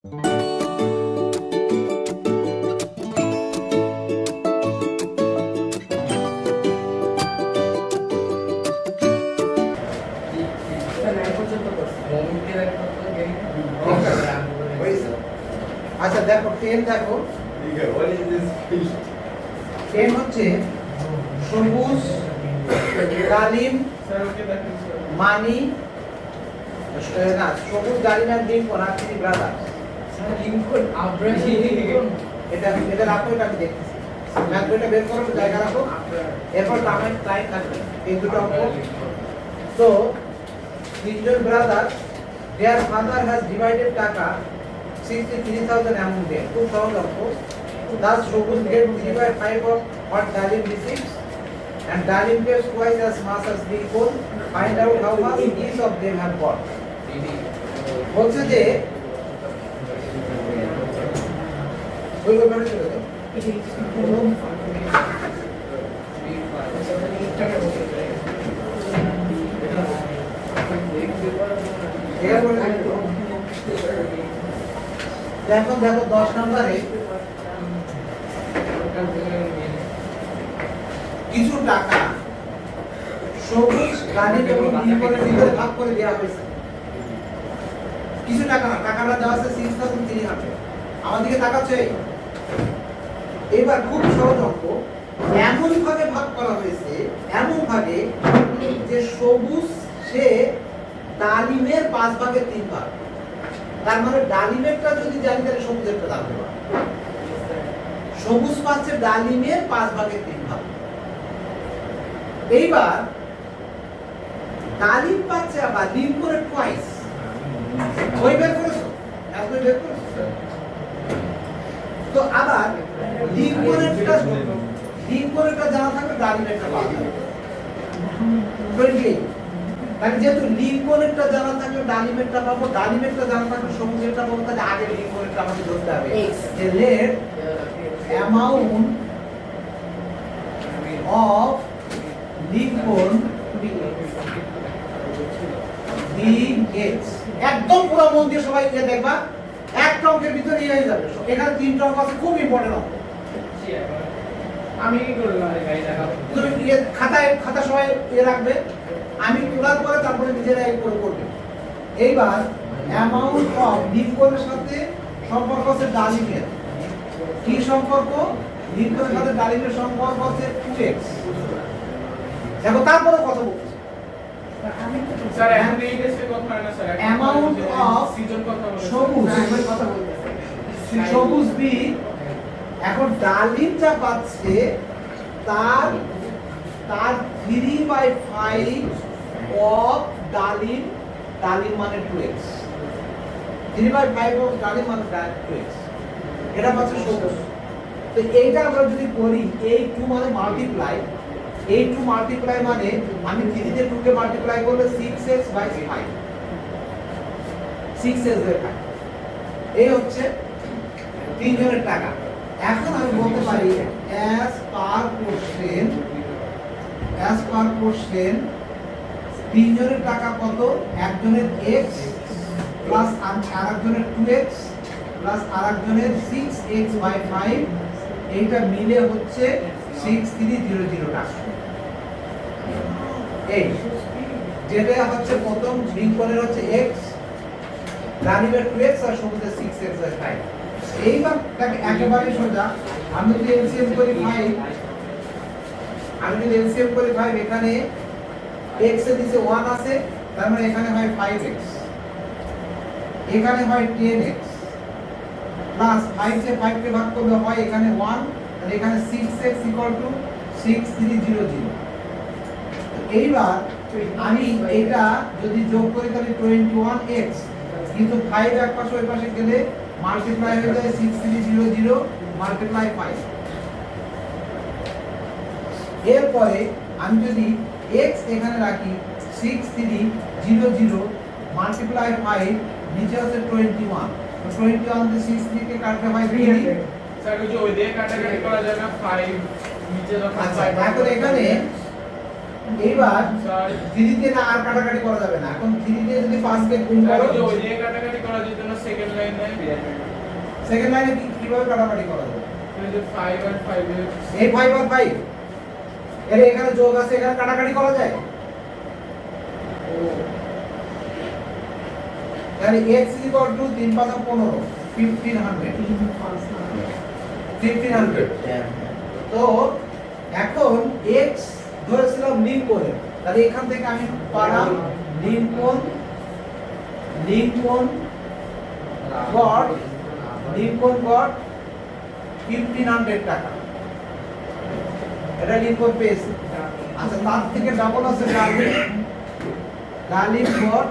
আচ্ছা দেখো 10 দেখো 10 হচ্ছে সবুজ ডালিম মানি না সবুজ ডালিম আর লিঙ্কন আর তিনি ব্রাদার লিঙ্কন আব্রাহিম এটা রাখো, এটা আমি দেখতেছি ম্যাথ বইটা বের করো, জায়গা রাখো, এরপর টাইম থাকবে এই দুটো অঙ্ক। তো তিনজন brother, their father has divided টাকা 63,000 among them. খুব সহজ অঙ্ক। Thus সবুজ get 3/5 of what ডালিম receives and ডালিম gets twice as much as Lincoln. Find out how much each of them have got. বলছে যে ওই ব্যাপারে চলে যাও। দেখো 10 নম্বরে কিছু টাকা সবুজ ডালিম এবং লিঙ্কনের ভিতরে ভাগ করে দেওয়া হয়েছে। কিছু টাকা না, টাকাটা দেওয়া আছে 6,300। আমার দিকে তাকাচ্ছে। এবার খুব সহজ অঙ্ক, এমন ভাবে ভাগ করা হয়েছে, এমন ভাবে যে সবুজ সে ডালিমের 5 ভাগের 3 ভাগ। তার মানে ডালিমেরটা যদি জানি তাহলে সবুজেরটা জানতে পারবো। সবুজ পাচ্ছে ডালিমের 5 ভাগের 3 ভাগ। এইবার ডালিম পাচ্ছে আবার লিঙ্কনের টুয়াইস। ওই বের করেছো? এখন বের করেছো? তো আবার লিঙ্কনেরটা জানা থাকলে ডালিমেরটা পাওয়া যাবে। 28 তাহলে যেহেতু লিঙ্কনেরটা জানা থাকলে ডালিমেরটা পাবো, ডালিমেরটা জানা থাকলে সবুজেরটা পাবো, তাহলে আগে লিঙ্কনেরটা আমাকে ধরতে হবে। যে let amount of Lincoln being x. একদম পুরো মন দিয়ে সবাই দেখবা, একটা অঙ্কের ভিতরে হয়ে যাবে। এখানে 3টা অঙ্ক আছে, খুব ইম্পর্টেন্ট অঙ্ক। আমি কি করলাম ভাই দেখাবো। তুমি খাতা সবাই রাখবে, আমি তোলার পরে তারপরে নিজেরা এই করে করবে। এইবার অ্যামাউন্ট অফ লিঙ্কনের সাথে সম্পর্ক আছে ডালিমের। কি সম্পর্ক? লিঙ্কনের সাথে ডালিমের সম্পর্ক আছে 2x। দেখো তারপরে কথা বলছি স্যার এখন এই টেস্টে কথা হয় না স্যার। অ্যামাউন্ট অফ সিজন কথা বলে সবুজ কথা বলতে সবুজ বি এখন ডালিম যা পাচ্ছে তার 3/5 অফ ডালিম মানে 2x। 3/5 অফ ডালিম মানে 2x, এটা পাচ্ছে সবুজ। তো এইটা আমরা যদি করি, এই 2 মানে মাল্টিপ্লাই, এই 2 মাল্টিপ্লাই মানে আমি 3 দিয়ে 2 কে মাল্টিপ্লাই করলে 6x/5, 6x/5। এই হচ্ছে তিনজনের টাকা। এখন আমি বলতে পারি as per question তিনজনের টাকা কত? একজনের x প্লাস আরেকজনের 2x প্লাস আরেকজনের 6x/5, এইটা মিলে হচ্ছে 6300 টাকা। এই যেটা হচ্ছে প্রথম লিঙ্কনের হচ্ছে x, ডালিমের 2x আর সবুজের 6x/5। এইবার একেবারে সোজা, আমি যদি এলসিএম করি 5, এখানে x এ দিছে 1 আছে, তার মানে এখানে হয় 5x, এখানে হয় 10x প্লাস 5 কে 5 কে ভাগ করলে হয় এখানে 1, আর এখানে 6x = 6300। এইবার আমি এটা যদি যোগ করি তাহলে 21x, কিন্তু 5 এক পাশে ওই পাশে গেলে মাল্টিপ্লাই হয়ে যায় 6300 মাল্টিপ্লাই 5। এরপরে আমি যদি x এখানে রাখি 6300 মাল্টিপ্লাই 5, নিচে আছে 21, 21 তে 63 কে কাটলে হয় 3। স্যার ওই যে ওই দিয়ে কাটাকাটি করা যায় না 5 নিচে যখন আচ্ছা এখন এখানে এইবার স্যার 3 দিয়ে না আর কাটাকাটি করা যাবে না, এখন 3 দিয়ে যদি 5 কে গুণ করো, যে ওই যে কাটাকাটি করা যেত না সেকেন্ড লাইনে সেকেন্ড লাইনে কিভাবে কাটাকাটি করা যাবে? ওই যে 5 আর 5 এর এই 5 আর 5 এর এখানে যোগ আছে, এখানে কাটাকাটি করা যায়। ও তাহলে x 3 5 15 1500 তো এখন x ধরেছিলাম লিঙ্কনের, তাহলে এখান থেকে আমি পালাম লিঙ্কন গড় 1500 টাকা, এটা লিঙ্কন পেয়েছে। আচ্ছা তার থেকে ডাবল আছে গালিব গড়,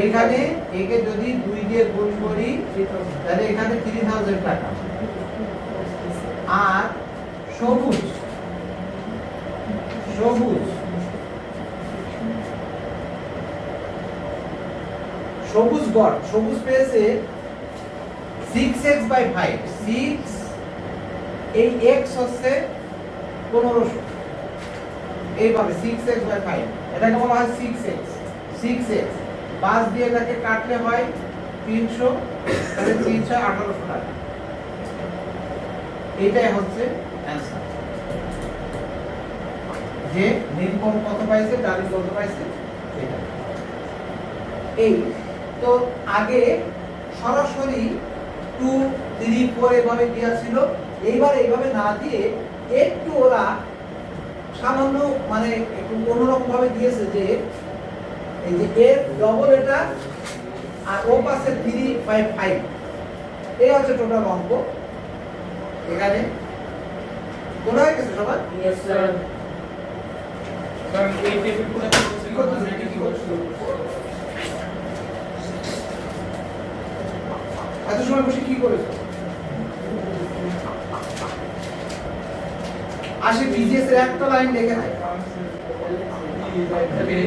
এখানে একে যদি 2 দিয়ে গুণ করি তাহলে এখানে 3000 টাকা। আর সবুজ সবুজ সবুজ গড়, সবুজ পেয়েছে 6x/5, 6 এই x হচ্ছে 1500, এইভাবে 6x/5 এটাকে বলা হয় 6x 5 দিয়ে এটাকে কাটলে হয় 300, তাহলে 1800 টাকা। এটাই হচ্ছে অ্যানসার, যে লিঙ্কন কত পাইছে, ডালিম কত পাইছে, এটা। এই তো আগে সরাসরি 2 3 4 এভাবে দেওয়া ছিল, এইবার এইভাবে না দিয়ে একটু ওরা সামান্য মানে একটু অন্যরকম ভাবে দিয়েছে, যে এই যে এর ডবল এটা আর ও পাশে 3 5 5, এই হচ্ছে টোটাল অঙ্ক। এখানে কোনা হয়ে গেছে সবার? ইয়েস স্যার স্যার এই টেবিলগুলো করতেছেন মানে কি করছো এত সময় বসে কি করেছো? আসে বিজিএস এর একটা লাইন দেখে নাই।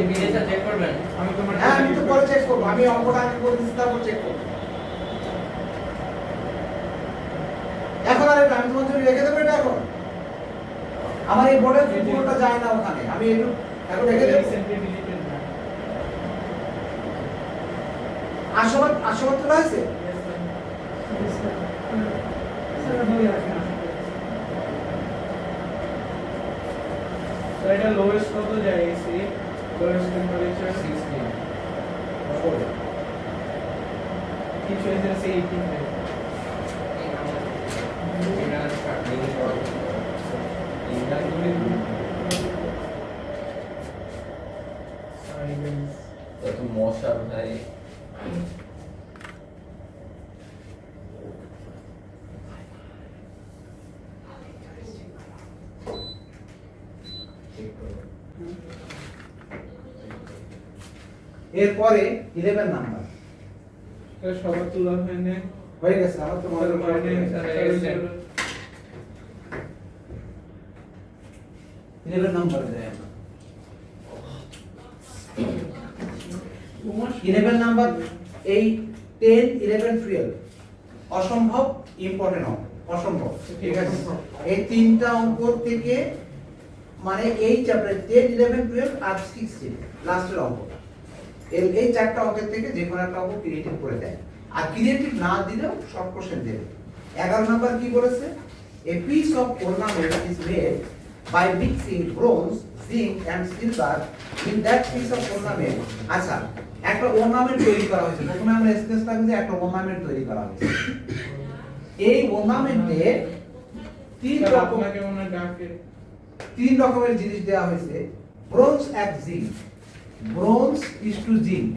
বিদেশে চেক করবেন। আমি তোমার হ্যাঁ আমি তো পরে চেক করবো, আমি অঙ্কটা আগে করে দিচ্ছি তারপর চেক করবো। এখন আর এটা আমি তোমার জন্য রেখে দেবো, এটা এখন আমার এই বোর্ডের পুরোটা যায় না ওখানে, আমি একটু এখন রেখে দেবো। রিসেন্টলি ডিলিটেড না আশাবাদ তোলা আছে? তো এটা লোয়েস্ট কত যায় এসি লোয়েস্ট টেম্পারেচার 16 কিছু এসে 18 যায় কত মশা ভাই। এরপরে 11 নাম্বার এটা সবার তোলা হয়নি হয়ে গেছে, আমার তো মনে হয় 11 নাম্বার দেয়। 11 নাম্বার এই 10 11 12 অসম্ভব ইম্পর্টেন্ট অঙ্ক, অসম্ভব, ঠিক আছে। এই তিনটা অঙ্ক থেকে মানে এই চ্যাপ্টার 10 11 12 আর 16 লাস্টের অঙ্ক, এই চারটা অঙ্কের থেকে যে কোনো একটা অঙ্ক ক্রিয়েটিভ করে দেয়, আর ক্রিয়েটিভ না দিলেও শর্ট কোশ্চেন দেবে। 11 নাম্বার কি বলেছে? A piece of ornament is made by mixing bronze, zinc and silver in that piece of ornament. আচ্ছা একটা ornament তৈরি করা হয়েছে, প্রথমে আমরা স্কেচ থাকবে যে একটা ornament তৈরি করা হয়েছে। এই ornament-এ আপনাকে মনে ডাকে 3 রকমের জিনিস দেওয়া হয়েছে, bronze and zinc, bronze is to zinc.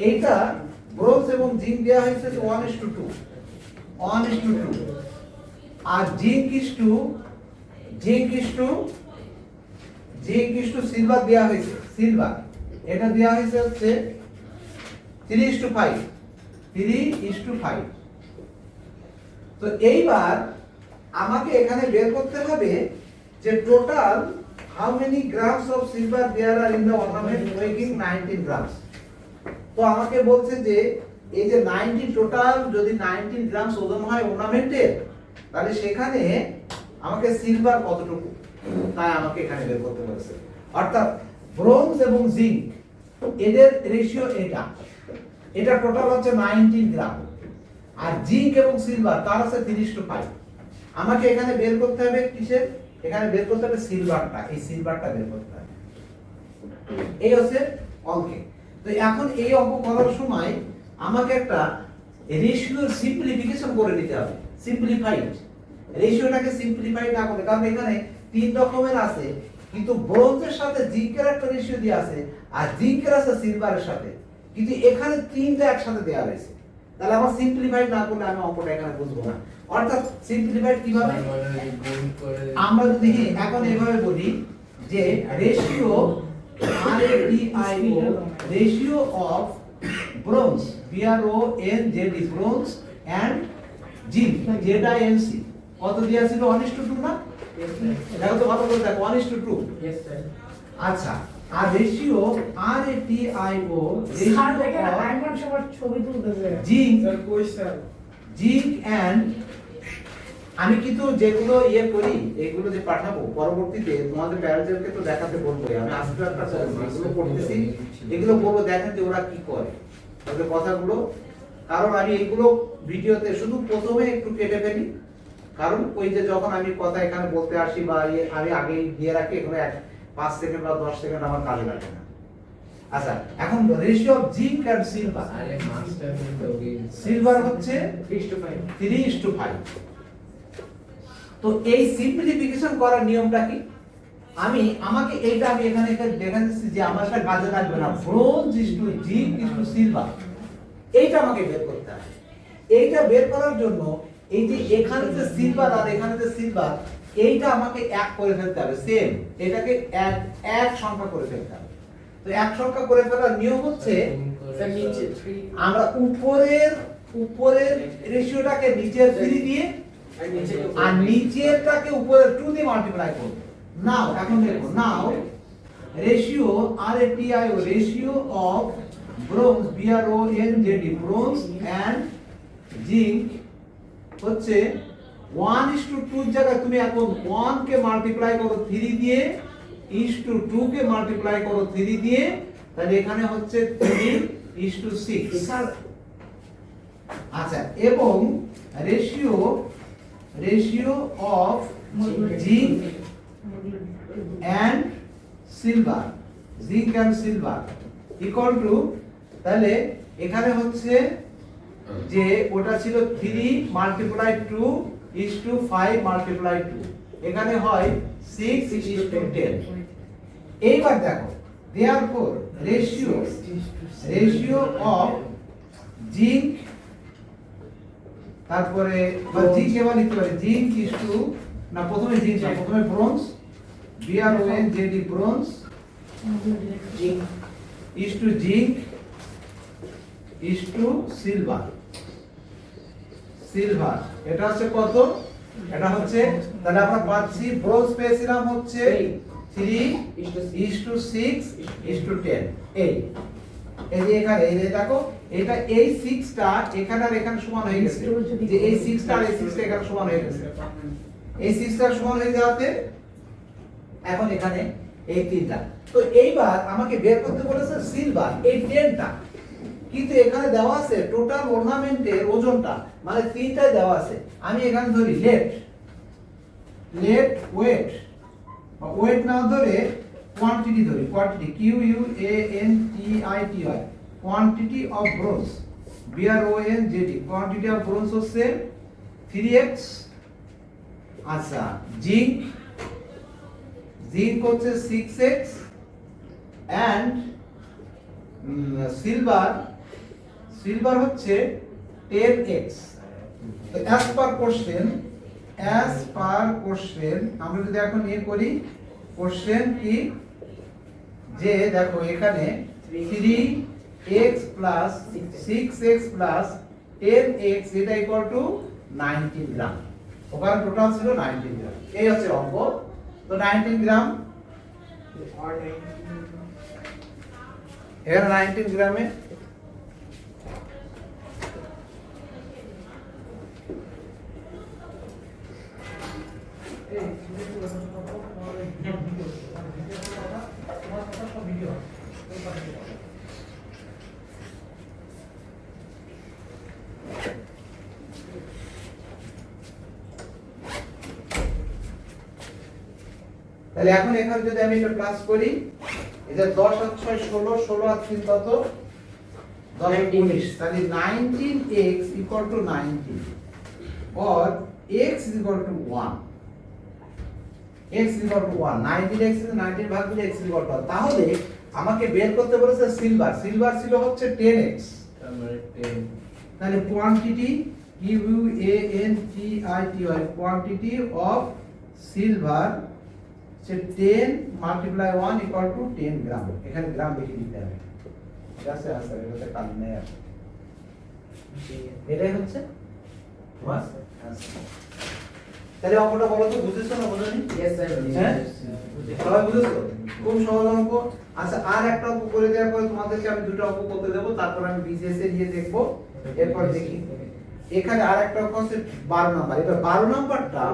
এইটা ব্রোঞ্জ এবং জিঙ্ক দেওয়া হয়েছে 1:2 1:2, আর জিঙ্ক ইজ টু সিলভার দেওয়া হয়েছে, সিলভার এটা দেওয়া হয়েছে হচ্ছে 3:5 3:5। তো এইবার আমাকে এখানে বের করতে হবে যে total how many grams of silver there are in the ornament ওয়েগিং 19 গ্রামস। তো আমাকে বলছে যে এই যে 19 টোটাল যদি 19 গ্রামস ওজন হয় অর্নামেন্টের, তাহলে সেখানে আমাকে সিলভার কতটুকু তাই আমাকে এখানে বের করতে বলেছে। অর্থাৎ ব্রোঞ্জ এবং জিঙ্ক এদের রেশিও এটা টোটাল হচ্ছে 19 গ্রাম, আর জিঙ্ক এবং সিলভার তার আছে 3:5। আমাকে এখানে বের করতে হবে কিসের, এখানে বের করতে হবে সিলভারটা, এই সিলভারটা বের করতে হবে। এই হচ্ছে অঙ্কে। তো এখন এই অঙ্ক করার সময় আমাকে একটা রেশিওর সিম্পলিফিকেশন করে নিতে হবে, সিম্পলিফাইড রেশিওটাকে সিম্পলিফাইড না করে, কারণ এখানে 3 রকমের আছে, কিন্তু ব্রোঞ্জের সাথে জিঙ্কের একটা রেশিও দেওয়া আছে আর জিঙ্কের আছে সিলভারের সাথে, কিন্তু এখানে 3টা একসাথে দেওয়া হয়েছে। তাহলে আমার সিম্পলিফাইড না করলে আমি অঙ্কটা এখানে বুঝবো না। অর্থাৎ সিম্পলিফাইড কিভাবে, আমরা যদি এখন এভাবে বলি যে ratio RATIO ratio of bronze BRONZ bronze and zinc ZINC কত দেওয়া ছিল 1:2 না? দেখো তো কত করে, দেখো 1:2। Yes, sir. আচ্ছা, আর রেশিও RATIO স্যার দেখেন আইমান সবার ছবি তুলতেছে। জিঙ্ক Sir, কই স্যার? জিঙ্ক এন্ড, আমি কিন্তু যেগুলো করি এগুলো যে পাঠাবো পরবর্তীতে তোমাদের প্যারেন্টসদেরকে তো দেখাতে বলবো, আমি আজকে একটা এগুলো করতেছি, এগুলো বলবো দেখেন যে ওরা কি করে ওদের কথাগুলো। কারণ আমি এগুলো ভিডিওতে শুধু প্রথমে একটু কেটে ফেলি, কারণ ওই যে যখন আমি কথা এখানে বলতে আসি বা আমি আগে দিয়ে রাখি, এখানে 5 সেকেন্ড বা 10 সেকেন্ড আমার কাজে লাগে না। আচ্ছা, এখন ratio of zinc and silver, আরে মাস্টার সিলভার হচ্ছে 3:5 3:5। তো এই সিম্পলিফিকেশন করার নিয়মটা কি, আমাকে এইটা আমি এখানে দেখা যাচ্ছে যে আমার একটা কাজে লাগবে না, ব্রোঞ্জ ইসটু জিঙ্ক ইসটু সিলভার, এইটা আমাকে বের করতে হবে। এইটা বের করার জন্য এই যে এখানে যে সিলভার আর এখানে যে সিলভার, এইটা আমাকে এক করে ফেলতে হবে, সেম এটাকে এক সংখ্যা করে ফেলতে হবে। তো এক সংখ্যা করে ফেলার নিয়ম হচ্ছে স্যার নিচে 3 আমরা উপরের রেশিওটাকে নিচের 3 দিয়ে আর নিচে আর নিচেরটাকে উপরের 2 দিয়ে মাল্টিপ্লাই করব। নাও এখন দেখো, now ratio RATIO ratio of bronze BRONZ bronze and zinc হচ্ছে 1:2 এর জায়গায় তুমি এখন 1 কে মাল্টিপ্লাই করো 3 দিয়ে, 2 কে মাল্টিপ্লাই করো 3 দিয়ে, তাহলে এখানে হচ্ছে 3:6। স্যার আচ্ছা, এবং ratio of zinc and silver equal to, তাহলে এখানে হচ্ছে যে ওটা ছিল 3 মাল্টিপ্লাই 2 5 মাল্টিপ্লাই 2, এখানে হয় 6:10। এইবার দেখো, দেয়ারফর রেশিও অফ জিঙ্ক, তারপরে বা জিঙ্ক এবার লিখতে পারি জিঙ্ক ইসটু, না প্রথমে জিঙ্ক না, প্রথমে bronze BRONZ bronze zinc is to zinc is to silver, এটা হচ্ছে কত, এটা হচ্ছে, তাহলে আমরা পাচ্ছি ব্রোঞ্জ পেয়েছিলাম হচ্ছে 3:6:10। এই যে এখানে এই যে দেখো, এটা এই 6টা এখানে আর এখানে সমান হয়ে গেছে, যে এই 6টা আর এই 6টা এখানে সমান হয়ে গেছে, এই 6টা সমান হয়ে যাওয়াতে এখন এখানে এই 3টা। তো এইবার আমাকে বের করতে বলেছে সিলভার, এই 10টা, কিন্তু এখানে দেওয়া আছে টোটাল অর্নামেন্টের ওজনটা, মানে 3টাই দেওয়া আছে। আমি এখানে ধরি লেট ওয়েট না ধরে কোয়ান্টিটি ধরি, quantity QUANTITY, quantity of bronze BRONZ, quantity of bronze হচ্ছে 3x। আচ্ছা, জিঙ্ক হচ্ছে 6x এন্ড সিলভার হচ্ছে 10x। তো অ্যাজ পার কোশ্চেন আমরা যদি এখন করি, কোশ্চেন কি, যে দেখো এখানে 3x plus 6x plus 10x এটা ইকুয়াল টু 19 গ্রাম, ওখানে টোটাল ছিল 19 গ্রাম। এই হচ্ছে অঙ্ক। তো 19 গ্রাম, আর এখানে 19 গ্রামে তাহলে এখন এখানে যদি আমি এটা প্লাস করি, এটা 10 আর 6 16, 16 আর 3 কত? 10 আর 19, তাহলে 19x equal to 19 or x is equal to 1. x is equal to 1. 19x is 19 ভাগ দিলে x is equal to 1. তাহলে আমাকে বের করতে বলেছে সিলভার। সিলভার ছিল হচ্ছে 10x। তারপরে 10 তাহলে quantity QUANTITY quantity of silver say 10 multiply 1 equal to 10 gram. এখানে গ্রাম বেশি দিতে হবে। ঠিক আছে, আনসার এটাতে কাজ নেই আর। এটাই হচ্ছে তোমার answer। তাহলে অঙ্কটা বলো তো, বুঝেছো না বুঝোনি? হ্যাঁ? সবাই বুঝেছো? খুব সহজ অঙ্ক। আচ্ছা, আর একটা অঙ্ক করে দেওয়ার পরে তোমাদেরকে আমি দুটো অঙ্ক করতে দেবো, তারপর আমি বিসিএস এ গিয়ে দেখবো। এরপর দেখি এখানে আর একটা অঙ্ক আছে 12 নাম্বার। এবার 12 নাম্বারটা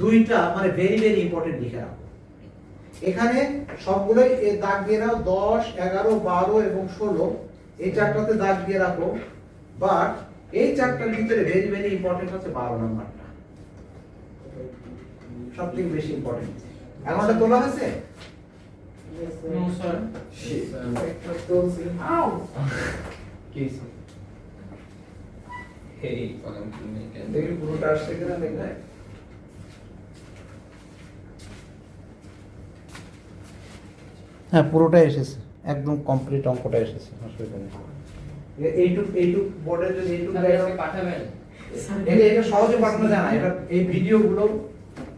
দুইটা মানে ভেরি ভেরি ইম্পর্টেন্ট লিখে রাখো। এখানে সবগুলোই এ দাগ দিয়ে নাও, 10 11 12 এবং 16 এই চারটাতে দাগ দিয়ে রাখো। বাট এই চারটার ভিতরে ভেরি ভেরি ইম্পর্টেন্ট হচ্ছে 12 নাম্বারটা, সবথেকে বেশি ইম্পর্টেন্ট। এখনটা তোলা হয়েছে? No sir. আউ এই কলম তুমি কেন দেখি পুরোটা আসছে কিনা দেখলে। হ্যাঁ, পুরোটাই এসেছে, একদম কমপ্লিট অঙ্কটা এসেছে, অসুবিধা নেই। এইটুক বোর্ডে যদি এইটুক তাহলে পাঠাবেন? এটা সহজে পাঠানো যায় না। এটা এই ভিডিওগুলো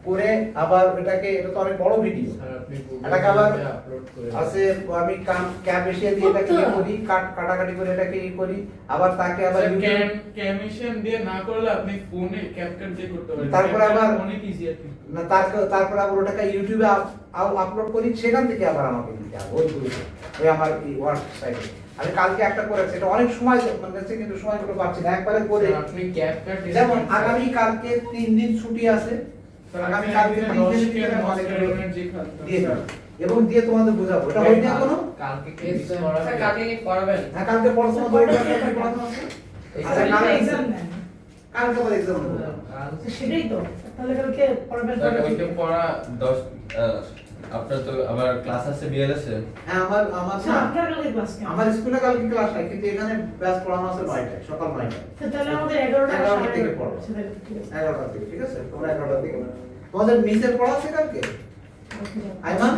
করে আবার এটাকে, এটা তো অনেক বড় ভিডিও, স্যার আপনি এটাকে আবার আপলোড করে আছে আমি ক্যাপ এশিয়া দিয়ে এটাকে ইয়ে করি, কাটাকাটি করে এটাকে ইয়ে করি, আবার তাকে আবার স্যার ক্যামিশন দিয়ে না করলে আপনি ফোনে ক্যাপকাট দিয়ে করতে পারেন। তারপরে আবার অনেক ইজিয়ার কিন্তু। না তারপর আবার ওটাকে ইউটিউবে আপলোড করি, সেখান থেকে আবার আমাকে দিতে হবে ওই আমার ওয়ার্ক সাইটে। আমি কালকে একটা করেছি, এটা অনেক সময় মানে কিন্তু সময়গুলো পাচ্ছি না, একবারে করে। স্যার, আপনি ক্যাপকাট যেমন আগামী কালকে 3 দিন ছুটি আছে, আগামী কালকে 3 দিন ছুটি আছে, দিয়ে দাও এবং দিয়ে তোমাদের বোঝাবো। এটা হয়নি এখনো? কালকে কি করাবেন? স্যার কালকে কি করাবেন? হ্যাঁ, কালকে পড়াশোনা করবে, কালকে পড়াশোনা আছে। আচ্ছা, কালকে এক্সাম নেন। কালকে আবার এক্সাম হবে। কাল সেটাই তো, তাহলে কালকে পড়াবেন। স্যার ওইটা পড়া 10 আপনার তো আবার ক্লাস আছে বিএলএস এ। হ্যাঁ, আমার আচ্ছা, আপনার কালকে ক্লাস কেমন? আমার স্কুলে কালকে ক্লাস নাই, কিন্তু এখানে ব্যাচ পড়ানো আছে 9টায়, সকাল 9টায়। তাহলে আমাদের 11টা 11টা থেকে পড়বো। সেটা ঠিক আছে। 11টা থেকে, ঠিক আছে? তোমরা 11টা থেকে। তোমাদের মিসের পড়া আছে কালকে? আইমান?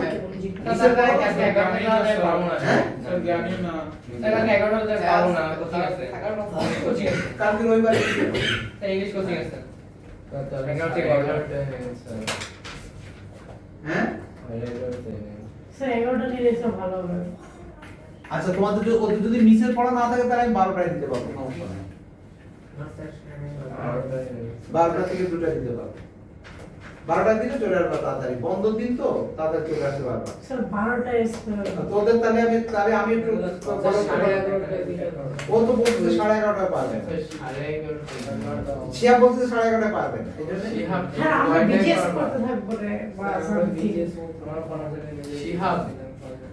মিসের পড়া আছে? স্যার কালকে 11টা পাবো না। হ্যাঁ? স্যার জানি না। স্যার কালকে 11টা পাবো না, কোচিং আছে। কোচিং আছে। কালকে রবিবার ছুটি। স্যার ইংলিশ কোচিং আছে। হ্যাঁ? স্যার 11টা নিলে তো ভালো হবে। আচ্ছা, তোমাদের ওদের যদি মিসের পড়া না থাকে তাহলে আমি 12টায় দিতে পারবো, সমস্যা নেই। 12টা থেকে 2টায় দিতে পারবো। 12টার দিনে চলে আসবে তাড়াতাড়ি, বন্ধ দিন তো তাড়াতাড়ি চলে আসতে পারবো। স্যার 12টায় তোদের তাহলে আমি একটু ও তো বলছে 11:30টায় পারবে, শিয়া বলছে 11:30টায় পারবে না, এই জন্য হ্যাঁ, আমরা বিজেস করতে থাকবো রে বা সামথিং।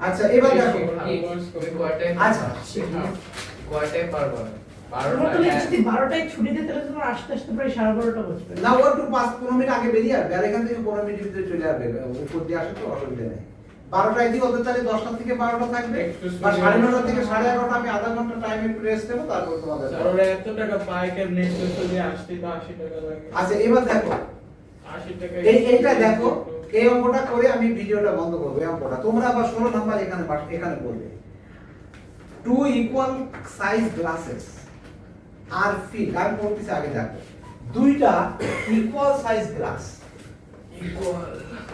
আচ্ছা, এবার দেখো। আচ্ছা, কয়টায় পারবো? আমরা তো যদি 12টায় ছুটি দিতে তাহলে তোমার আসতে আসতে প্রায় 12:30টা বাজবে। না, ও একটু 5-15 মিনিট আগে বেরিয়ে আসবে, আর এখান থেকে 15 মিনিটের ভিতরে চলে আসবে, উপর দিয়ে আসে তো অসুবিধা নেই। 12টায় দিই, ওদের তাহলে 10টা থেকে 12টা থাকবে, বা 9:30 থেকে 11:30 আমি আধা ঘন্টা টাইম একটু রেস্ট নেবো, তারপর তোমাদের। স্যার ওরা এত টাকা পায় কেন? নেক্সট বছর আসতে তো 80 টাকা লাগে। আচ্ছা, এবার দেখো 80 টাকা। এইটা দেখো, এই অঙ্কটা করে আমি ভিডিওটা বন্ধ করবো। এই অঙ্কটা তোমরা আবার 16 নাম্বার এখানে করবে। 2 ইকুয়াল সাইজ গ্লাসেস আর ফিল, আমি বলতেছি আগে দেখো, দুইটা ইকুয়াল সাইজ গ্লাস,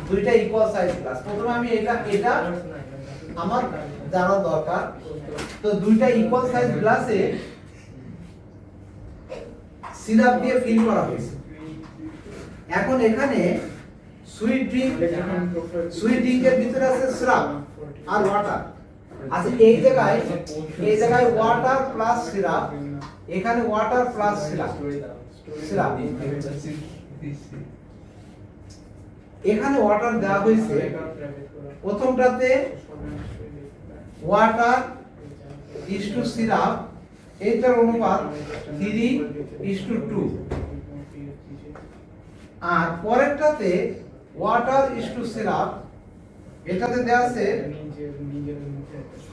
দুইটা ইকুয়াল সাইজ গ্লাস। প্রথমে আমি এটা আমার জানা দরকার। তো দুইটা ইকুয়াল সাইজ গ্লাসে সিরাপ দিয়ে ফিল করা হয়েছে। এখন এখানে সুইট ড্রিঙ্কের ভিতরে আছে সিরাপ আর ওয়াটার। আচ্ছা, এই জায়গায় ওয়াটার প্লাস সিরাপ, এখানে ওয়াটার প্লাস সিরাপ, এখানে ওয়াটার দেওয়া হয়েছে। প্রথমটাতে ওয়াটার ইস টু সিরাপ, এইটার অনুপাত 3:2, আর পরেরটাতে ওয়াটার ইস টু সিরাপ, এটাতে দেওয়া আছে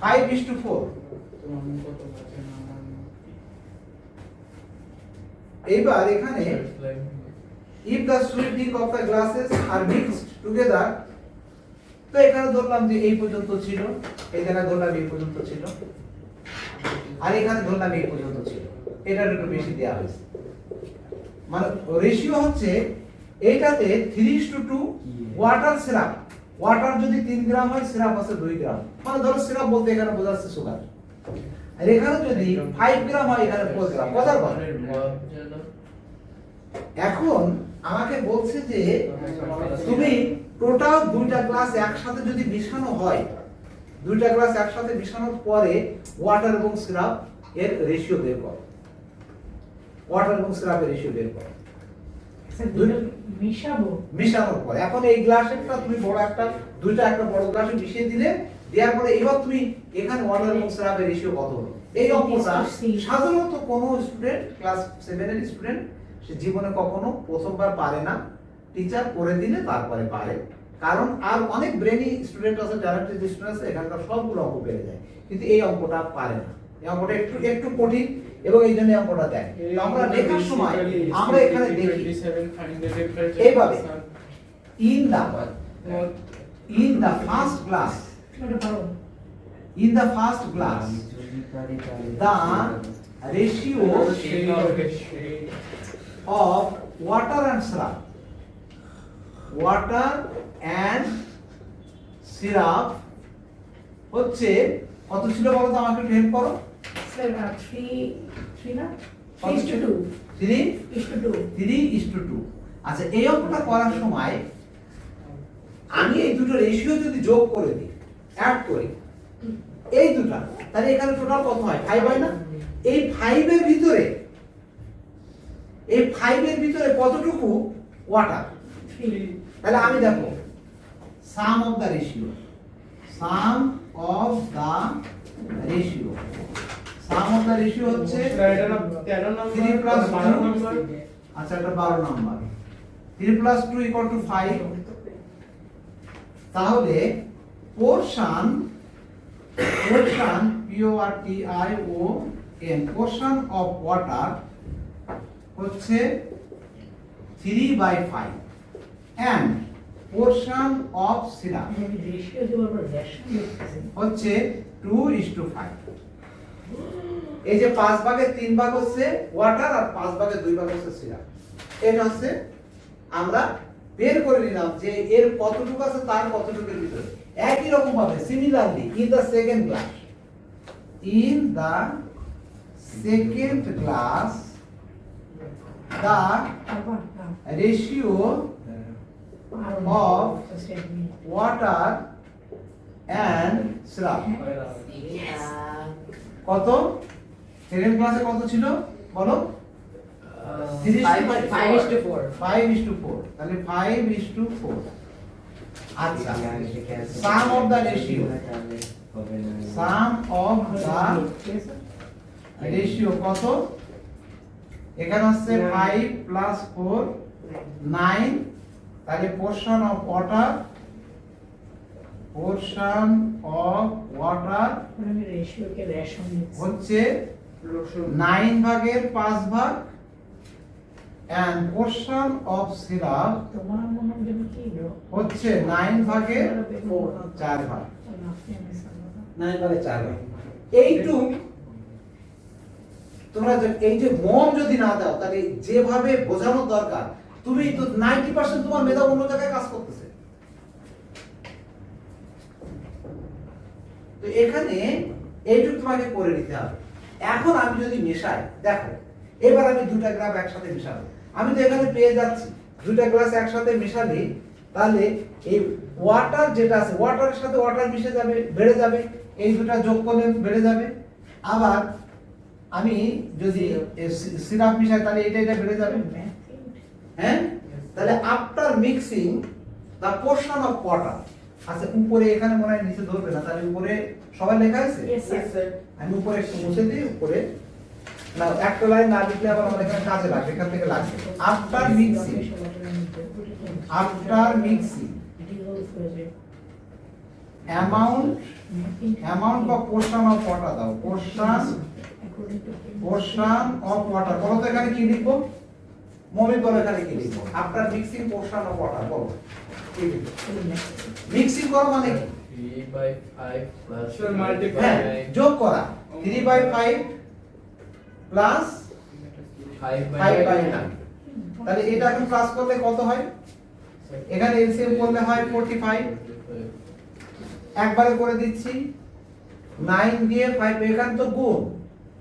5:4। এইবার এখানে if the sweetening of the glasses are mixed together, তো এখানে ধরলাম যে এই পর্যন্ত ছিল, এই জায়গায় ধরলাম এই পর্যন্ত ছিল, আর এখানে ধরলাম এই পর্যন্ত ছিল, এটার একটু বেশি দেওয়া হয়েছে। মানে রেশিও হচ্ছে এইটাতে 3:2 ওয়াটার সিরাপ, ওয়াটার যদি 3 গ্রাম হয় সিরাপ আছে 2 গ্রাম, মানে ধরো সিরাপ বলতে এখানে বোঝাচ্ছে সুগার, আর এখানে যদি 5 গ্রাম হয় এখানে 4 গ্রাম, কথার কথা। এখন আমাকে বলছে যে তুমি টোটাল দুইটা গ্লাস একসাথে যদি মিশানো হয়, দুইটা গ্লাস একসাথে মিশানোর পরে ওয়াটার এবং সিরাপ এর রেশিও বের করো, ওয়াটার এবং সিরাপের রেশিও বের করো স্যার দুটো মিশাবো, মিশানোর পরে। এখন এই গ্লাসেরটা তুমি বড় একটা, দুইটা একটা বড় গ্লাসে মিশিয়ে দিলে, দেওয়ার পরে এবার তুমি এখানে ওয়াটার এবং সিরাপের রেশিও কত হলো, এই অঙ্কটা সাধারণত কোনো স্টুডেন্ট ক্লাস 7 এর স্টুডেন্ট সে জীবনে কখনো প্রথমবার পারে না, টিচার করে দিলে তারপরে পারে। কারণ আর অনেক ব্রেনি স্টুডেন্ট আছে, ট্যালেন্টেড স্টুডেন্ট আছে, এখানকার সবগুলো অঙ্ক পেরে যায়, কিন্তু এই অঙ্কটা পারে না, এই অঙ্কটা একটু একটু কঠিন এবং এই জন্য এই অঙ্কটা দেয়। তো আমরা লেখার সময় আমরা এখানে দেখি এইভাবে in the first class, ওটা পারো in the first class the ratio of water and syrup, water and syrup হচ্ছে কত ছিল বলো তো, আমাকে একটু হেল্প করো। স্যার 3 না কত ছিল? 3:2 3:2। আচ্ছা, এই অঙ্কটা করার সময় আমি এই দুটো রেশিও যদি যোগ করে দিই, অ্যাড করি এই দুটো, তাহলে এখানে টোটাল কত হয়? 5 হয় না? এই 5 এর ভিতরে, এই 5 এর ভিতরে কতটুকু ওয়াটার? 3 তাহলে আমি দেখো sum of the ratio, sum of the ratio, sum of the ratio হচ্ছে 3 প্লাস 2, আচ্ছা এটা 12 নাম্বার, 3 প্লাস 2 ইকুয়াল টু 5। তাহলে portion, portion PORTION, portion of water হচ্ছে 3/5 and পোরশন অফ সিরাপ আমি রেশিও দেব, আবার রেশন লিখতেছি। হচ্ছে 2:5। এই যে 5 ভাগে 3 ভাগ হচ্ছে ওয়াটার আর 5 ভাগে 2 ভাগ হচ্ছে সিরাপ, এটা হচ্ছে আমরা বের করে নিলাম যে এর কতটুকু আছে তার কতটুকুর ভিতরে। একই রকম ভাবে similarly in the second class, in the second class the ratio of water and syrup কত? সেকেন্ড ক্লাসে কত ছিল বলো? 5:4 5:4, তাহলে 5:4। আচ্ছা, sum of the ratio, sum of the ratio কত? এখানে হচ্ছে 5 প্লাস 4 9, তাহলে portion of water, portion of water আমি রেশিওকে রেশন লিখছি। হচ্ছে 9 ভাগের 5 ভাগ and portion of syrup তোমার মনে হয় যেন কি গো হচ্ছে 9 ভাগের 4 ভাগ, 9 ভাগের 4 ভাগ। এইটু তোমরা এই যে মন যদি না দাও, তাহলে যেভাবে বোঝানোর দরকার, তুমি তো 90% তোমার মেধা অন্য জায়গায় কাজ করতেছে। তো এখানে এইটুকু তোমাকে করে নিতে হবে। এখন আমি যদি মেশাই, দেখো এবার আমি দুটা গ্লাস একসাথে মেশাবো, আমি তো এখানে পেয়ে যাচ্ছি দুটা গ্লাস একসাথে মেশালে, তাহলে এই ওয়াটার যেটা আছে ওয়াটারের সাথে ওয়াটার মিশে যাবে, বেড়ে যাবে, এই দুটা যোগ করলে বেড়ে যাবে। আবার আমি যদি সিরাপ মিশাই তাহলে এটা এটা বেড়ে যাবে, হ্যাঁ? তাহলে after mixing the portion of water, আচ্ছা উপরে এখানে মনে হয় নিচে ধরবে না, তাহলে উপরে সবাই লেখা আছে। Yes, sir. আমি উপরে একটু মুছে দিই, উপরে না একটা লাইন না লিখলে আবার আমাদের এখানে কাজে লাগবে, এখান থেকে লাগবে। After mixing, after mixing amount বা পোরশন অফ ওয়াটার দাও, পোরশন অফ ওয়াটার। বলো তো এখানে কি লিখবো? মমি বলো এখানে কি লিখবো? After mixing portion of water বলো কি লিখবো? মিক্সিং করা মানে কি? 3/5 plus Sir, multiply. হ্যাঁ, যোগ করা 3/5 প্লাস 5/9। তাহলে এটা এখন প্লাস করলে কত হয়? এখানে এলসিএম করলে হয় 45। একবারে করে দিচ্ছি 9 দিয়ে 5, এখানে তো গুণ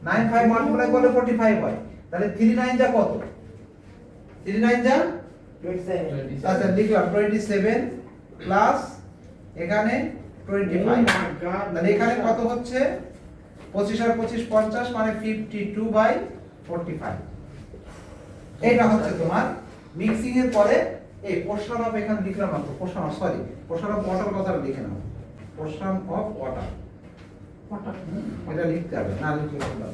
9 5 মাল্টিপ্লাই করলে 45 হয়। তাহলে 3 9 যা কত? 3 9 যা 27 আচ্ছা লিখলাম 27 প্লাস এখানে 25। তাহলে এখানে কত হচ্ছে? 25 আর 25 50, মানে 52/45। এটা হচ্ছে তোমার মিক্সিং এর পরে এই পোরশন অফ, এখানে লিখলাম না তো portion of, sorry portion of water কথাটা লিখে নাও, পোরশন অফ ওয়াটার এটা লিখতে হবে, না লিখলে হবে।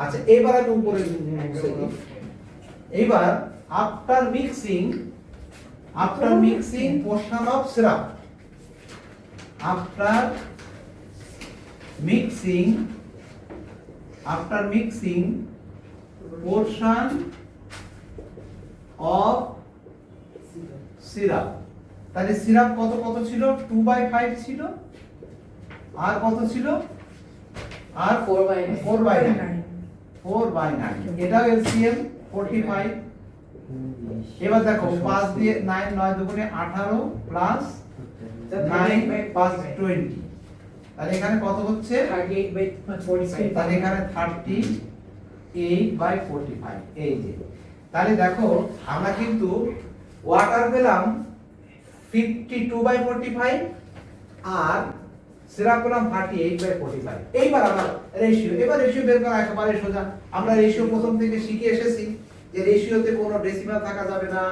আচ্ছা এবার আমি উপরে মুছে দিই। এইবার after mixing portion of syrup, after mixing portion of syrup. তাহলে সিরাপ কত কত ছিল? 2/5 ছিল, আর কত ছিল? আর 4/9। এটাও এলসিএম 45। এবার দেখো 5 দিয়ে 9 9 দুগুণে 18 প্লাস 9 5 20। তাহলে এখানে কত হচ্ছে? 38/45 তাহলে এখানে 38/45। এই যে তাহলে দেখো আমরা কিন্তু ওয়াটার পেলাম 52/45 আর সিরাপ পেলাম 38/45। এইবার আবার রেশিও, এবার রেশিও বের করা একেবারে সোজা। আমরা রেশিও প্রথম থেকে শিখে এসেছি যে রেশিওতে কোনো ডেসিমাল থাকা যাবে না,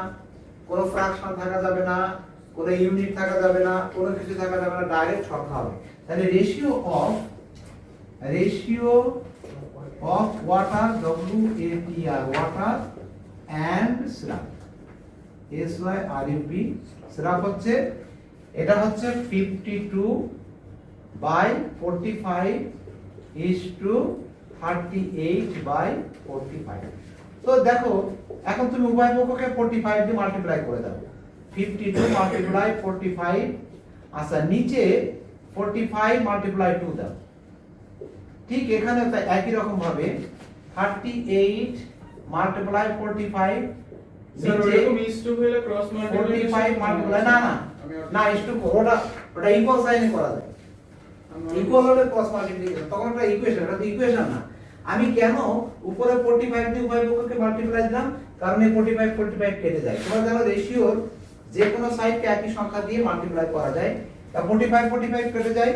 কোনো ফ্র্যাকশন থাকা যাবে না, কোনো ইউনিট থাকা যাবে না, কোনো কিছু থাকা যাবে না, ডাইরেক্ট সংখ্যা হবে। তাহলে ratio of water, WATR water and syrup, SYRUP syrup হচ্ছে, এটা হচ্ছে 52/45 38/45। তো দেখো এখন তুমি উভয় পক্ষকে 45 দিয়ে মাল্টিপ্লাই করে দাও, 52 মাল্টিপ্লাই 45। আচ্ছা নিচে 45 মাল্টিপ্লাই 2 দাও। ঠিক এখানে একই রকম ভাবে 38 মাল্টিপ্লাই 45 স্যার নিচে ওরকম ইজ টু হলে ক্রস মাল্টিপ্লাই 45 মাল্টিপ্লাই না ইস্টু ওটা ইকুয়াল সাইনে করা যায়। ইকুয়াল হলে ক্রস মাল্টিপ্লিকেশন, তখন এটা ইকুয়েশন, এটা তো ইকুয়েশন না। আমি কেন উপরে 45 দিয়ে উভয় পক্ষকে মাল্টিপ্লাই দিলাম? কারণ এই 45 কেটে যায়। তোমরা জানো রেশিওর যে কোনো সাইডকে একই সংখ্যা দিয়ে মাল্টিপ্লাই করা যায়। তা 45 কেটে যায়,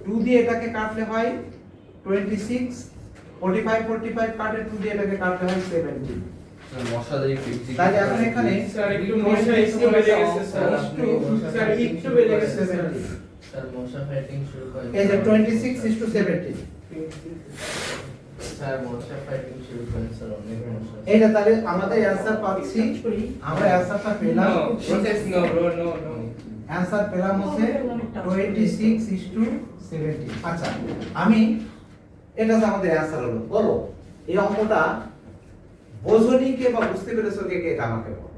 2 দিয়ে এটাকে কাটলে হয় 26, 45 কাটে 2 দিয়ে এটাকে কাটলে হয় 17। মশাদের একটু তাহলে এখন এখানে স্যার একটু মশা একটু বেড়ে গেছে স্যার, স্যার একটু বেড়ে গেছে স্যার। স্যার মশা ফাইটিং শুরু করে এই যে 26:17। স্যার মশা ফাইটিং শুরু করেন স্যার, অনেক মশা। এইটা তাহলে আমাদের অ্যানসার পাচ্ছি, আমরা অ্যানসারটা পেলাম, নো ব্রো নো অ্যানসার পেলাম হচ্ছে 26:17। আচ্ছা আমি এটা হচ্ছে আমাদের অ্যানসার হলো। বলো এই অঙ্কটা বোঝনি কে বা বুঝতে পেরেছো কে কে, এটা আমাকে বলো।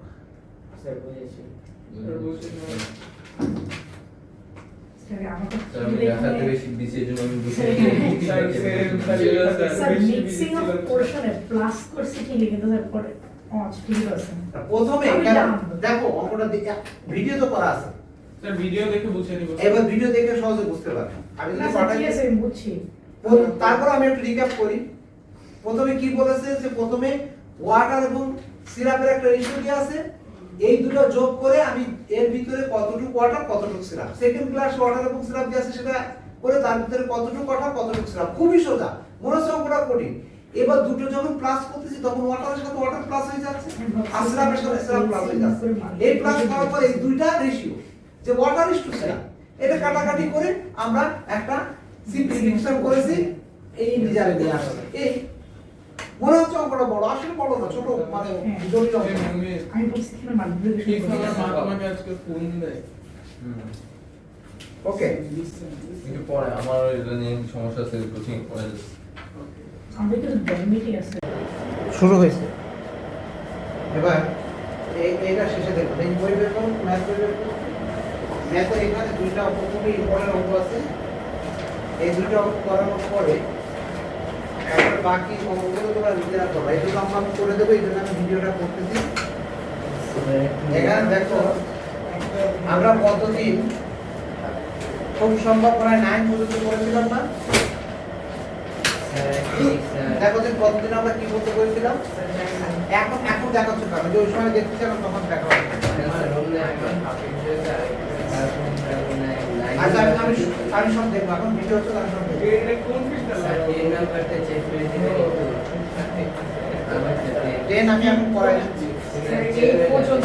স্যার বুঝেছি। স্যার বুঝছি না। স্যার আমাকে স্যার আমি দেখাতে বেশি দিছি এজন্য আমি বুঝি স্যার স্যার মিক্সিং অফ পোরশনে প্লাস করছে কি কিন্তু স্যার পরে ঠিক আছে। প্রথমে আমি কেন জানবো। দেখো অঙ্কটা ভিডিও তো করা আছে, স্যার ভিডিও দেখে বুঝে নিব। এবার ভিডিও দেখে সহজে বুঝতে পারবেন। আমি না যদি স্যার পাঠাই ঠিক আছে আমি বুঝছি। তারপর আমি একটু রিক্যাপ করি। প্রথমে কি বলেছে যে প্রথমে ওয়াটার এবং সিরাপের একটা রেশিও দেয়া আছে, এই দুটো যোগ করে আমি এর ভিতরে কতটুকু ওয়াটার কতটুকু সিরাপ, সেকেন্ড ক্লাস ওয়াটার এবং সিরাপ দেয়া আছে সেটা করে তার ভিতরে কতটুকু ওয়াটার কতটুকু সিরাপ। খুবই সোজা, মনে হচ্ছে অঙ্কটা কঠিন। এবার দুটো যখন প্লাস করতেছি তখন ওয়াটারের সাথে ওয়াটার প্লাস হয়ে যাচ্ছে আর সিরাপের সাথে সিরাপ প্লাস হয়ে যাচ্ছে। এই প্লাস করার পর এই দুইটা রেশিও যে ওয়াটার ইস টু সিরাপ, এটা কাটাকাটি করে আমরা একটা সিম্পলিফিকেশন করেছি, এই ইন্টিজারে নিয়ে আসছে। এই মনে হচ্ছে অঙ্কটা বড়, আসলে বড় না, ছোট, মানে জটিল অঙ্ক। আমি বলছি এখানে মাল্টিপ্লিকেশন ঠিক আমার মা আমাকে আজকে ফোন দেয়। ওকে, একটু পরে আমার এটা নিয়ে সমস্যা আছে, কোচিং পড়ে যাচ্ছে। আমাদের কিন্তু ডমিটি আছে। শুরু হয়েছে। এবার এইটা শেষে দেখুন, এই বই বের করুন, ম্যাথ বই বের করুন। ম্যাথের এখানে দুইটা খুবই ইম্পর্টেন্ট অঙ্ক আছে। এই দুইটা অঙ্ক করানোর পরে এখন বাকি অঙ্কগুলো তোমরা নিজেরা করো। এই দুটো অঙ্ক আমি করে দেবো, এই জন্য আমি ভিডিওটা করতেছি। এখানে দেখো, আমরা কতদিন খুব সম্ভব প্রায় 9 পর্যন্ত করেছিলাম না? দেখো যে কতদিন আমরা কি বলতে করেছিলাম। এখন দেখাচ্ছ কেন, যে ওই সময় দেখতেছি এখন তখন দেখা হচ্ছে। আচ্ছা আমি সব দেখবো, এখন ভিডিও হচ্ছে, আমি সব দেখবো। এটা কোন ফিল্টার দেন আমি এখন করাই দিচ্ছি। এই পর্যন্ত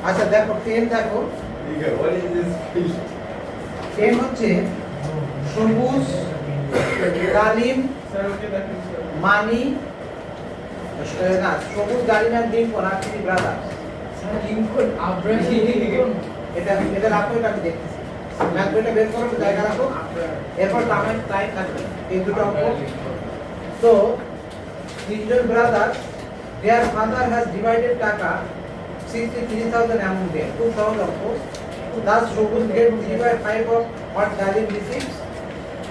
আচ্ছা দেখো 10 দেখো, 10 হচ্ছে সবুজ, ডালিম, স্যার ওকে দেখেন স্যার। মানি, না সবুজ, ডালিম আর ডিম কোন আর কি ব্রাদার। এটা রাখো, এটা আমি দেখতেছি। ম্যাথ বইটা বের করো, জায়গা রাখো, এরপর টাইম থাকবে এই দুটো অঙ্ক। তো তিনজন brother, their father has divided টাকা 63,000 among them. খুব সহজ অঙ্ক। Thus সবুজ get 3/5 of what Dalim receives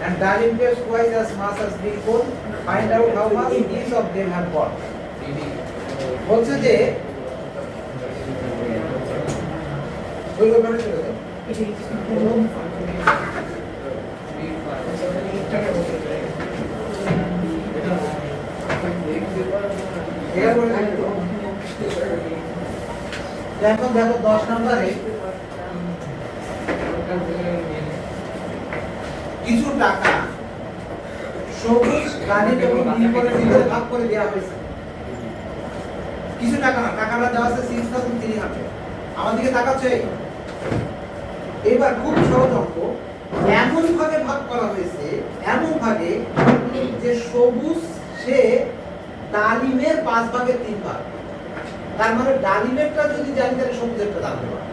and Dalim gets twice as much as Bikun. Find out how much each of them have got. বলছে যে ওই ব্যাপারে চলে যাও। এটি হলো এরপরে দেখো 10 নম্বরে কিছু টাকা সবুজ, ডালিম এবং নীলকণের ভিতরে ভাগ করে দেওয়া হয়েছে। কিছু টাকা না, টাকাটা দেওয়া আছে 6,300। আমার দিকে তাকাচ্ছে। এবার খুব সহজ অঙ্ক, এমন ভাবে ভাগ করা হয়েছে, এমন ভাবে যে সবুজ সে ডালিমের 5 ভাগের 3 ভাগ। তার মানে ডালিমেরটা যদি জানি তাহলে সবুজেরটা জানতে পারবো।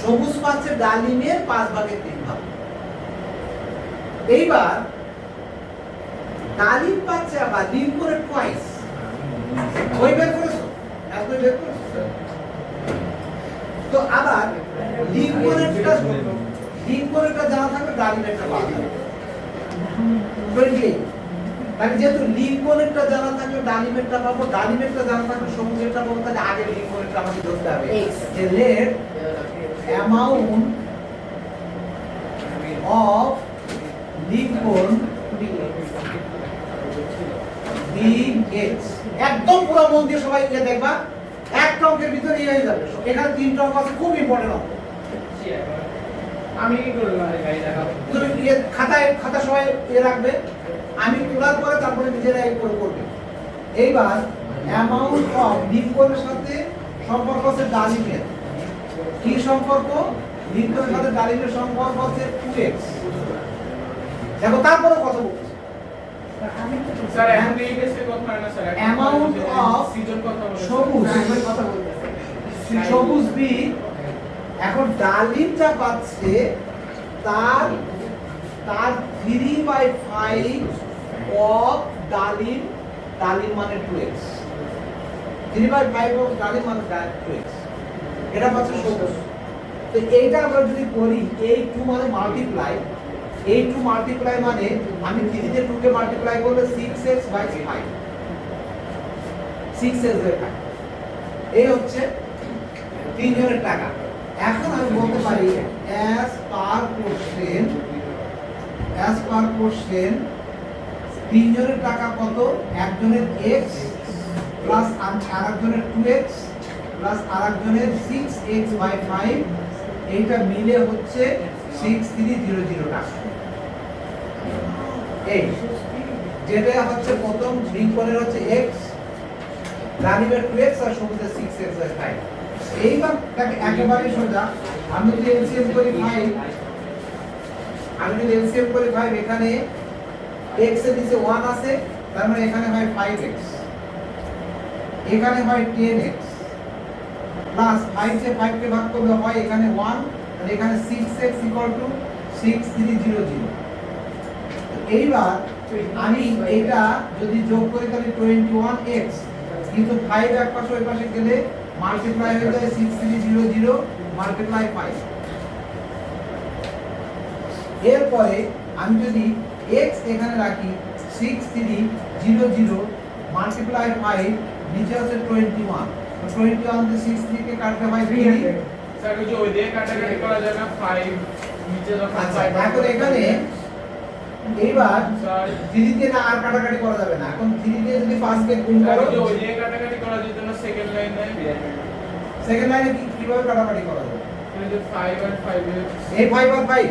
সবুজ পাচ্ছে ডালিমের 5 ভাগের 3 ভাগ। এইবার ডালিম পাচ্ছে আবার লিঙ্কনের টুয়াইস। ওই বের করেছো, এত বের করেছো। তো আবার লিঙ্কনেরটা জানা থাকবে, ডালিমেরটা পাওয়া যাবে 28। তাহলে যেহেতু লিঙ্কনেরটা জানা থাকবে, ডালিমেরটা পাবো, ডালিমেরটা জানা থাকবে, সবুজেরটা পাবো, তাহলে আগে লিঙ্কনেরটা আমাকে ধরতে হবে। যে let amount of Lincoln being x. একদম পুরো মন দিয়ে সবাই ইয়ে দেখবা, একটা অঙ্কের ভিতরে ইয়ে হয়ে যাবে। এখানে 3টা অঙ্ক আছে, খুব ইম্পর্টেন্ট অঙ্ক। আমি কি করলাম ভাই দেখাবো। তুমি খাতা সবাই ইয়ে রাখবে, আমি তোলার পরে তারপরে নিজেরা এই করে করবে। এইবার অ্যামাউন্ট অফ লিঙ্কনের সাথে সম্পর্ক আছে ডালিমের। কি সম্পর্ক? লিঙ্কনের সাথে ডালিমের সম্পর্ক হচ্ছে 2x। দেখো তারপরে কথা বলছি। স্যার এখন এই বেসে কথা হয় না স্যার। অ্যামাউন্ট অফ সিজন কথা বলে সবুজ, সবুজ বি এখন ডালিমটা পাচ্ছে তার 3/5 অফ ডালিম, ডালিম মানে 2x। 3/5 অফ ডালিম মানে 2x, এটা পাচ্ছে সবুজ। তো এইটা আমরা যদি করি, এই 2 মানে মাল্টিপ্লাই, এই 2 মাল্টিপ্লাই মানে আমি 3 দিয়ে 2 কে মাল্টিপ্লাই করলে 6x/5, 6x/5। এই হচ্ছে 3 জনের টাকা। এখন আমি বলতে পারি as per question 3 জনের টাকা কত? একজনের x প্লাস আরেকজনের 2x প্লাস আরেকজনের 6x/5, এইটা মিলে হচ্ছে 6300 টাকা। এই যেটা হচ্ছে প্রথম লিঙ্কনের হচ্ছে x, রানীবের 2x আর সবুজের 6x বাই 5। এইবার তাকে একেবারে সোজা, আমি যদি এলসিএম করি 5, এখানে x এর নিচে 1 আছে, তার মানে এখানে হয় 5x, এখানে হয় 10x প্লাস 5 কে 5 কে ভাগ করলে হয় এখানে 1 আর এখানে 6x = 6300। এইবার আমি এটা যদি যোগ করি তাহলে 21x, কিন্তু 5 এক পাশে ওই পাশে গেলে মাল্টিপ্লাই হয়ে যায় 6300 মাল্টিপ্লাই 5। এরপরে আমি যদি x এখানে রাখি 6300 মাল্টিপ্লাই 5, নিচে আছে 21, 21 তে 63 কে কাটলে হয় 3। স্যার ওই যে ওই দিয়ে কাটাকাটি করা যায় না 5 নিচে যখন আচ্ছা 5 এখন এখানে এইবার স্যার 3 দিয়ে না আর কাটাকাটি করা যাবে না, এখন 3 দিয়ে যদি 5 কে গুণ স্যার করো, ওই যে ওই দিয়ে কাটাকাটি করা যেত না সেকেন্ড লাইনে সেকেন্ড লাইনে কিভাবে কাটাকাটি করা যাবে? ওই যে 5 আর 5 এর এই 5 আর 5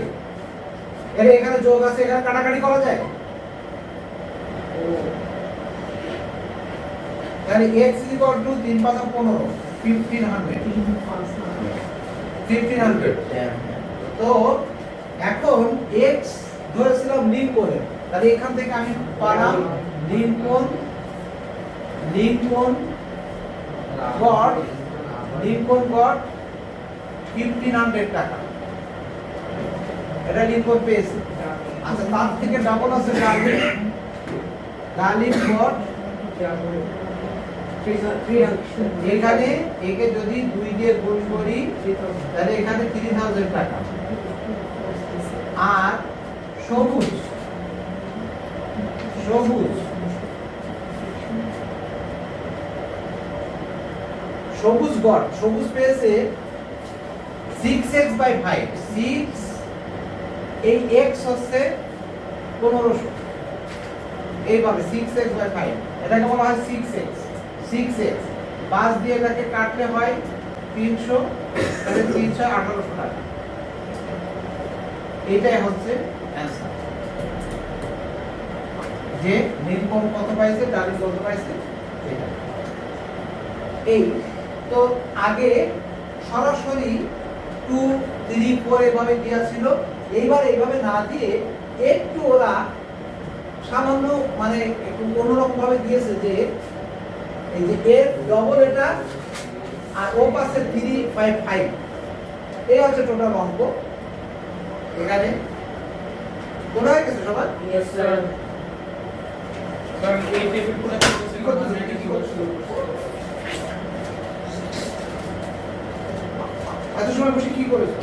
এর এখানে যোগ আছে, এখানে কাটাকাটি করা যায়। তাহলে x = 3 5 15, 1500। তো এখন x ধরেছিলাম লিঙ্কনের, তাহলে এখান থেকে আমি পালাম লিঙ্কন গড় 1500 টাকা, এটা লিঙ্কন পেয়েছে। আচ্ছা তার থেকে ডাবল আছে ডালিম গড়, এখানে একে যদি 2 দিয়ে গুণ করি তাহলে এখানে 3000 টাকা। আর সবুজ গড়, সবুজ পেয়েছে 6x বাই 5, 6 এই x হচ্ছে 1500, এইভাবে 6x বাই 5, এটাকে বলা হয় 6x 5 দিয়ে এটাকে কাটলে হয় 300, তাহলে 1800 টাকা। এটাই হচ্ছে অ্যানসার, যে নীলকম কত পাইছে, ডালিম কত পাইছে। এটা এই তো আগে সরাসরি 2 3 4 এভাবে দেওয়া ছিল, এইবার এইভাবে না দিয়ে একটু ওরা সামান্য মানে একটু অন্যরকম ভাবে দিয়েছে, যে এই যে এর ডবল এটা আর ও পাশে 3 5 5, এই হচ্ছে টোটাল অঙ্ক। এখানে কোনা হয়ে গেছে সবার? ইয়েস স্যার স্যার এই টেবিল পুরো করতেছেন মানে এটা কি করছো এত সময় বসে কি করেছো?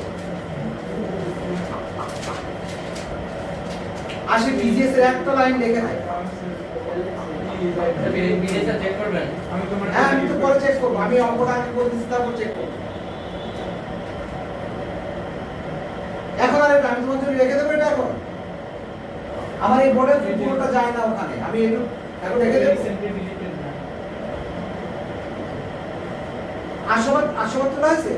আসে বিজিএস এর একটা লাইন লিখে নাই। বিদেশে চেক করবেন। আমি তোমার হ্যাঁ আমি তো পরে চেক করব, আমি অঙ্কটা আগে করে দিচ্ছি তারপর চেক করব। এখন আর এটা আমি তোমার জন্য রেখে দেবো, এটা এখন আমার এই বোর্ডের পুরোটা যায় না ওখানে, আমি একটু এখন রেখে দেবো। আশাবাদ তোলা আছে?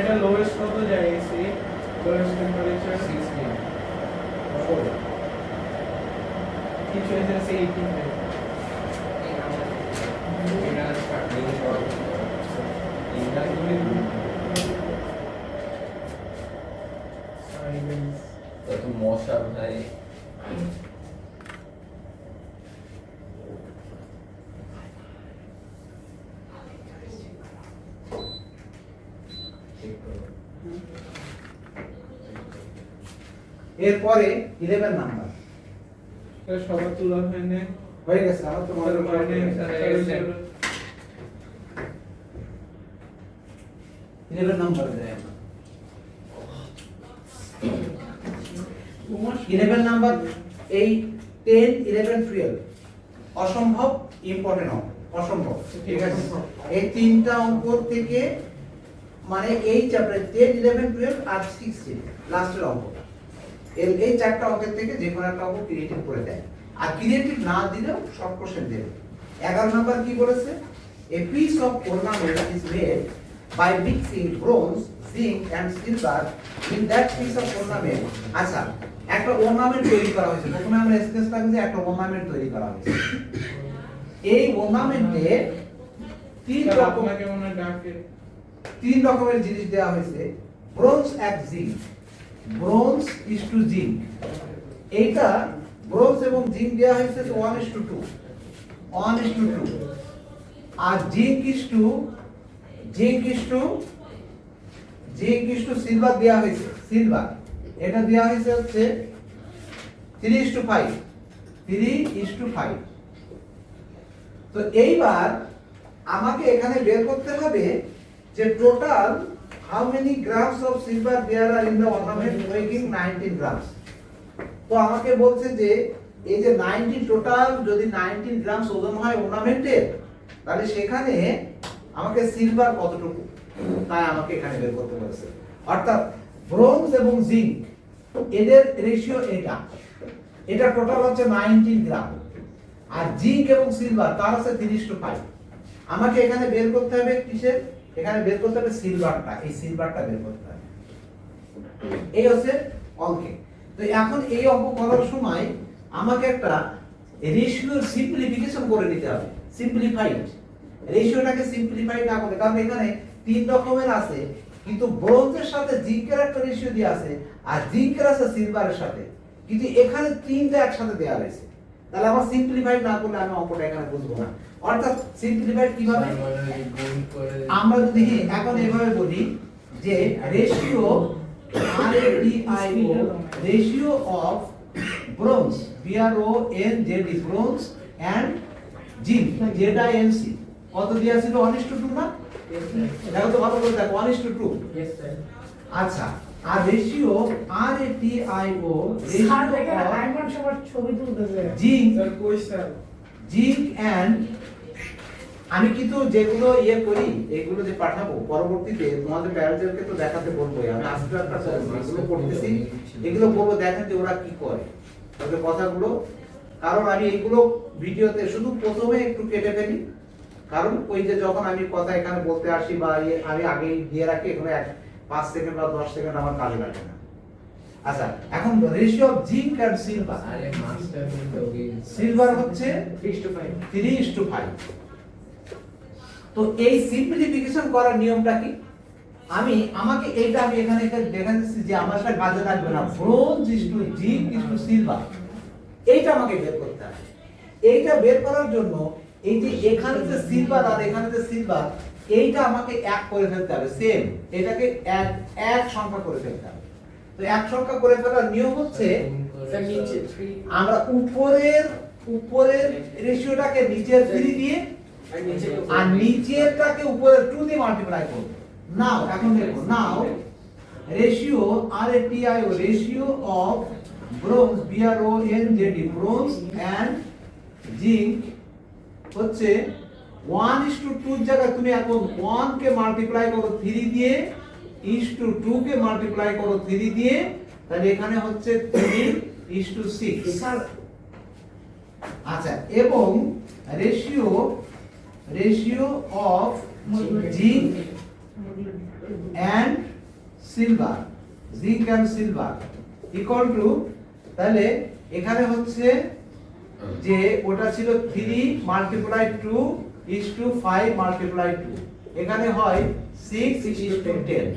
এটা লোয়েস্ট কত যায় এসি লোয়েস্ট টেম্পারেচার 16 কিছু এসে 18 হয় তত মশা ভাই। এরপরে 11 নাম্বার এটা সবার তুলা হয়নি হয়ে গেছে, আমার তো মনে হয়নি হয় 11 নাম্বার দেয়। 11 নাম্বার এই 10 11 12 অসম্ভব ইম্পর্টেন্ট অঙ্ক, অসম্ভব, ঠিক আছে। এই তিনটা অঙ্ক থেকে মানে এই চ্যাপ্টার 10 11 12 আর 16 লাস্টের অঙ্কটা, এই চারটা অঙ্কের থেকে যে কোনো একটা অঙ্ক ক্রিয়েটিভ করে দেয়, আর ক্রিয়েটিভ না দিলেও শর্ট কোশ্চেন দেবে। 11 নাম্বার কি বলেছে? A piece of ornament is made by mixing bronze, zinc and silver in that piece of ornament. আচ্ছা, একটা ornament তৈরি করা হয়েছে। প্রথমে আমরা স্কেচ রাখছি, একটা ornament তৈরি করা হয়েছে। এই ornament-এ আপনাকে মনে হয় ডাকে তিন রকমের জিনিস দেওয়া হয়েছে। ব্রোঞ্জ এক zinc, bronze is to zinc. এইটা ব্রোঞ্জ এবং জিঙ্ক দেওয়া হয়েছে 1:2, 1:2। আর জিঙ্ক ইজ টু সিলভার দেওয়া হয়েছে, সিলভার এটা দেওয়া হয়েছে হচ্ছে 3:5, 3:5। তো এইবার আমাকে এখানে বের করতে হবে যে total how many grams of silver there are in the ornament weighting 19 grams. তো আমাকে বলছে যে এই যে 19 টোটাল যদি 19 গ্রামস ওজন হয় অর্নামেন্টের, তাহলে সেখানে আমাকে সিলভার কতটুকু তাই আমাকে এখানে বের করতে বলেছে। অর্থাৎ ব্রোঞ্জ এবং জিঙ্ক এদের রেশিও এটা টোটাল হচ্ছে 19 গ্রাম, আর জিঙ্ক এবং সিলভার তার আছে 3:5। আমাকে এখানে বের করতে হবে কিসের, এখানে বের করতে হবে সিলভারটা, এই সিলভারটা বের করতে হবে। এই হচ্ছে অঙ্কে। তো এখন এই অঙ্ক করার সময় আমাকে একটা রেশিওর সিম্পলিফিকেশন করে নিতে হবে, সিম্পলিফাইড। রেশিওটাকে সিম্পলিফাইড না করে, কারণ এখানে তিন রকমের আছে, কিন্তু ব্রোঞ্জের সাথে জিঙ্কের একটা রেশিও দেওয়া আছে আর জিঙ্কের আছে সিলভারের সাথে, কিন্তু এখানে তিনটা একসাথে দেওয়া হয়েছে। তাহলে আমার সিম্পলিফাইড না করলে আমি অঙ্কটা এখানে বুঝবো না। অর্থাৎ সিম্পলিফাইড কিভাবে, আমরা যদি এখন এভাবে বলি যে ratio RATIO, ratio of bronze BRONZ, bronze and zinc ZINC কত দেওয়া ছিল 1:2 না? দেখো তো ভালো করে দেখো 1:2। আচ্ছা, আর রেশিও RATIO, স্যার দেখেন আইমান সবার ছবি তুলতেছে। জিঙ্ক স্যার কই স্যার জিঙ্ক এন্ড, আমি কিন্তু যেগুলো করি এগুলো যে পাঠাবো পরবর্তীতে তোমাদের প্যারেন্টসদেরকে তো দেখাতে বলবো। আমি আজকে একটা এগুলো করতেছি, এগুলো বলবো দেখেন যে ওরা কি করে ওদের কথাগুলো। কারণ আমি এগুলো ভিডিওতে শুধু প্রথমে একটু কেটে ফেলি, কারণ ওই যে যখন আমি কথা এখানে বলতে আসি বা আমি আগে দিয়ে রাখি, এখানে 5 সেকেন্ড বা 10 সেকেন্ড আমার কাজে লাগে না। আচ্ছা, এখন ratio of zinc and silver, আরে মাস্টার কিন্তু সিলভার হচ্ছে 3:5। তো এই সিম্পলিফিকেশন করার নিয়মটা কি, আমাকে এইটা আমি এখানে দেখাচ্ছি যে আমার একটা কাজে লাগবে না। Bronze is to zinc is to silver, এইটা আমাকে বের করতে হবে। এইটা বের করার জন্য এই যে এখানে যে সিলভার আর এখানে যে সিলভার, এইটা আমাকে এক করে ফেলতে হবে, সেম এটাকে এক সংখ্যা করে ফেলতে হবে। তো এক সংখ্যা করে ফেলার নিয়ম হচ্ছে আমরা উপরের রেশিওটাকে নিচের 3 দিয়ে আর নিচেরটাকে উপরের 2 দিয়ে মাল্টিপ্লাই করব। নাও এখন দেখো, now ratio RATIO, ratio of bronze BRONZ, bronze and zinc হচ্ছে 1:2 এর জায়গায় তুমি এখন 1 কে মাল্টিপ্লাই করো 3 দিয়ে, 2 কে মাল্টিপ্লাই করো 3 দিয়ে, তাহলে এখানে হচ্ছে 3:6। আচ্ছা, এবং ratio of zinc and silver, equal to, তাহলে এখানে হচ্ছে যে ওটা ছিল 3 মাল্টিপ্লাই 2 5 মাল্টিপ্লাই 2, এখানে হয় 6:10।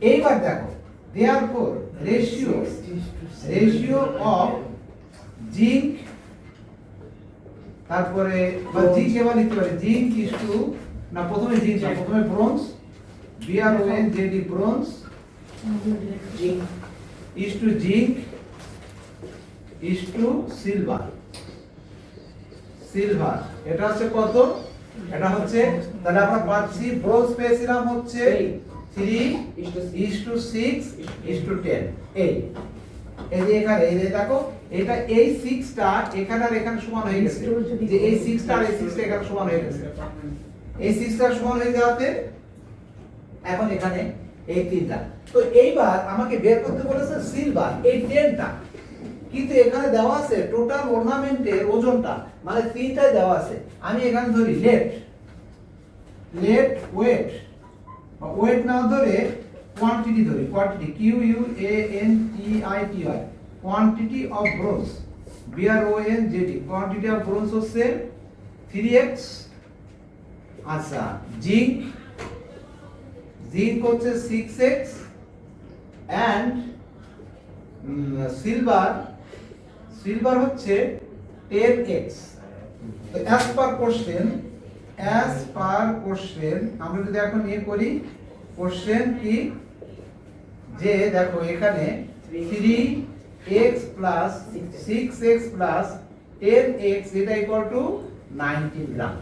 এইবার দেখো, দেয়ারফর রেশিও অফ জিঙ্ক, তারপরে বা জিঙ্ক এবার লিখতে পারি জিঙ্ক ইজ টু, না প্রথমে জিঙ্ক না, প্রথমে bronze BRONZ, bronze is to zinc is to silver, এটা হচ্ছে কত, এটা হচ্ছে, তাহলে আমরা পাচ্ছি ব্রোঞ্জ পেয়েছিলাম হচ্ছে 3:6:10। এই যে এখানে এই যে দেখো, এটা এই 6টা এখানে আর এখানে সমান হয়ে গেছে, যে এই 6টা আর এই 6টা এখানে সমান হয়ে গেছে। এই 6টা সমান হয়ে যাওয়াতে এখন এখানে এই 3টা। তো এইবার আমাকে বের করতে বলেছে সিলভার, এই 10টা, কিন্তু এখানে দেওয়া আছে টোটাল অর্নামেন্টের ওজনটা, মানে 3টাই দেওয়া আছে। আমি এখানে ধরি লেট ওয়েট ওয়েট না ধরে কোয়ান্টিটি ধরি, quantity Q U A N T I T Y, quantity of bronze B R O N J D, quantity of bronze হচ্ছে 3x। আচ্ছা জিঙ্ক, জিঙ্ক হচ্ছে 6x এন্ড সিলভার, সিলভার হচ্ছে 10x। তো as per question, as per question আমরা যদি এখন ইয়ে করি, কোশ্চেন কি যে দেখো এখানে 3x plus 6x plus 10x এটা ইকুয়াল টু 19 গ্রাম।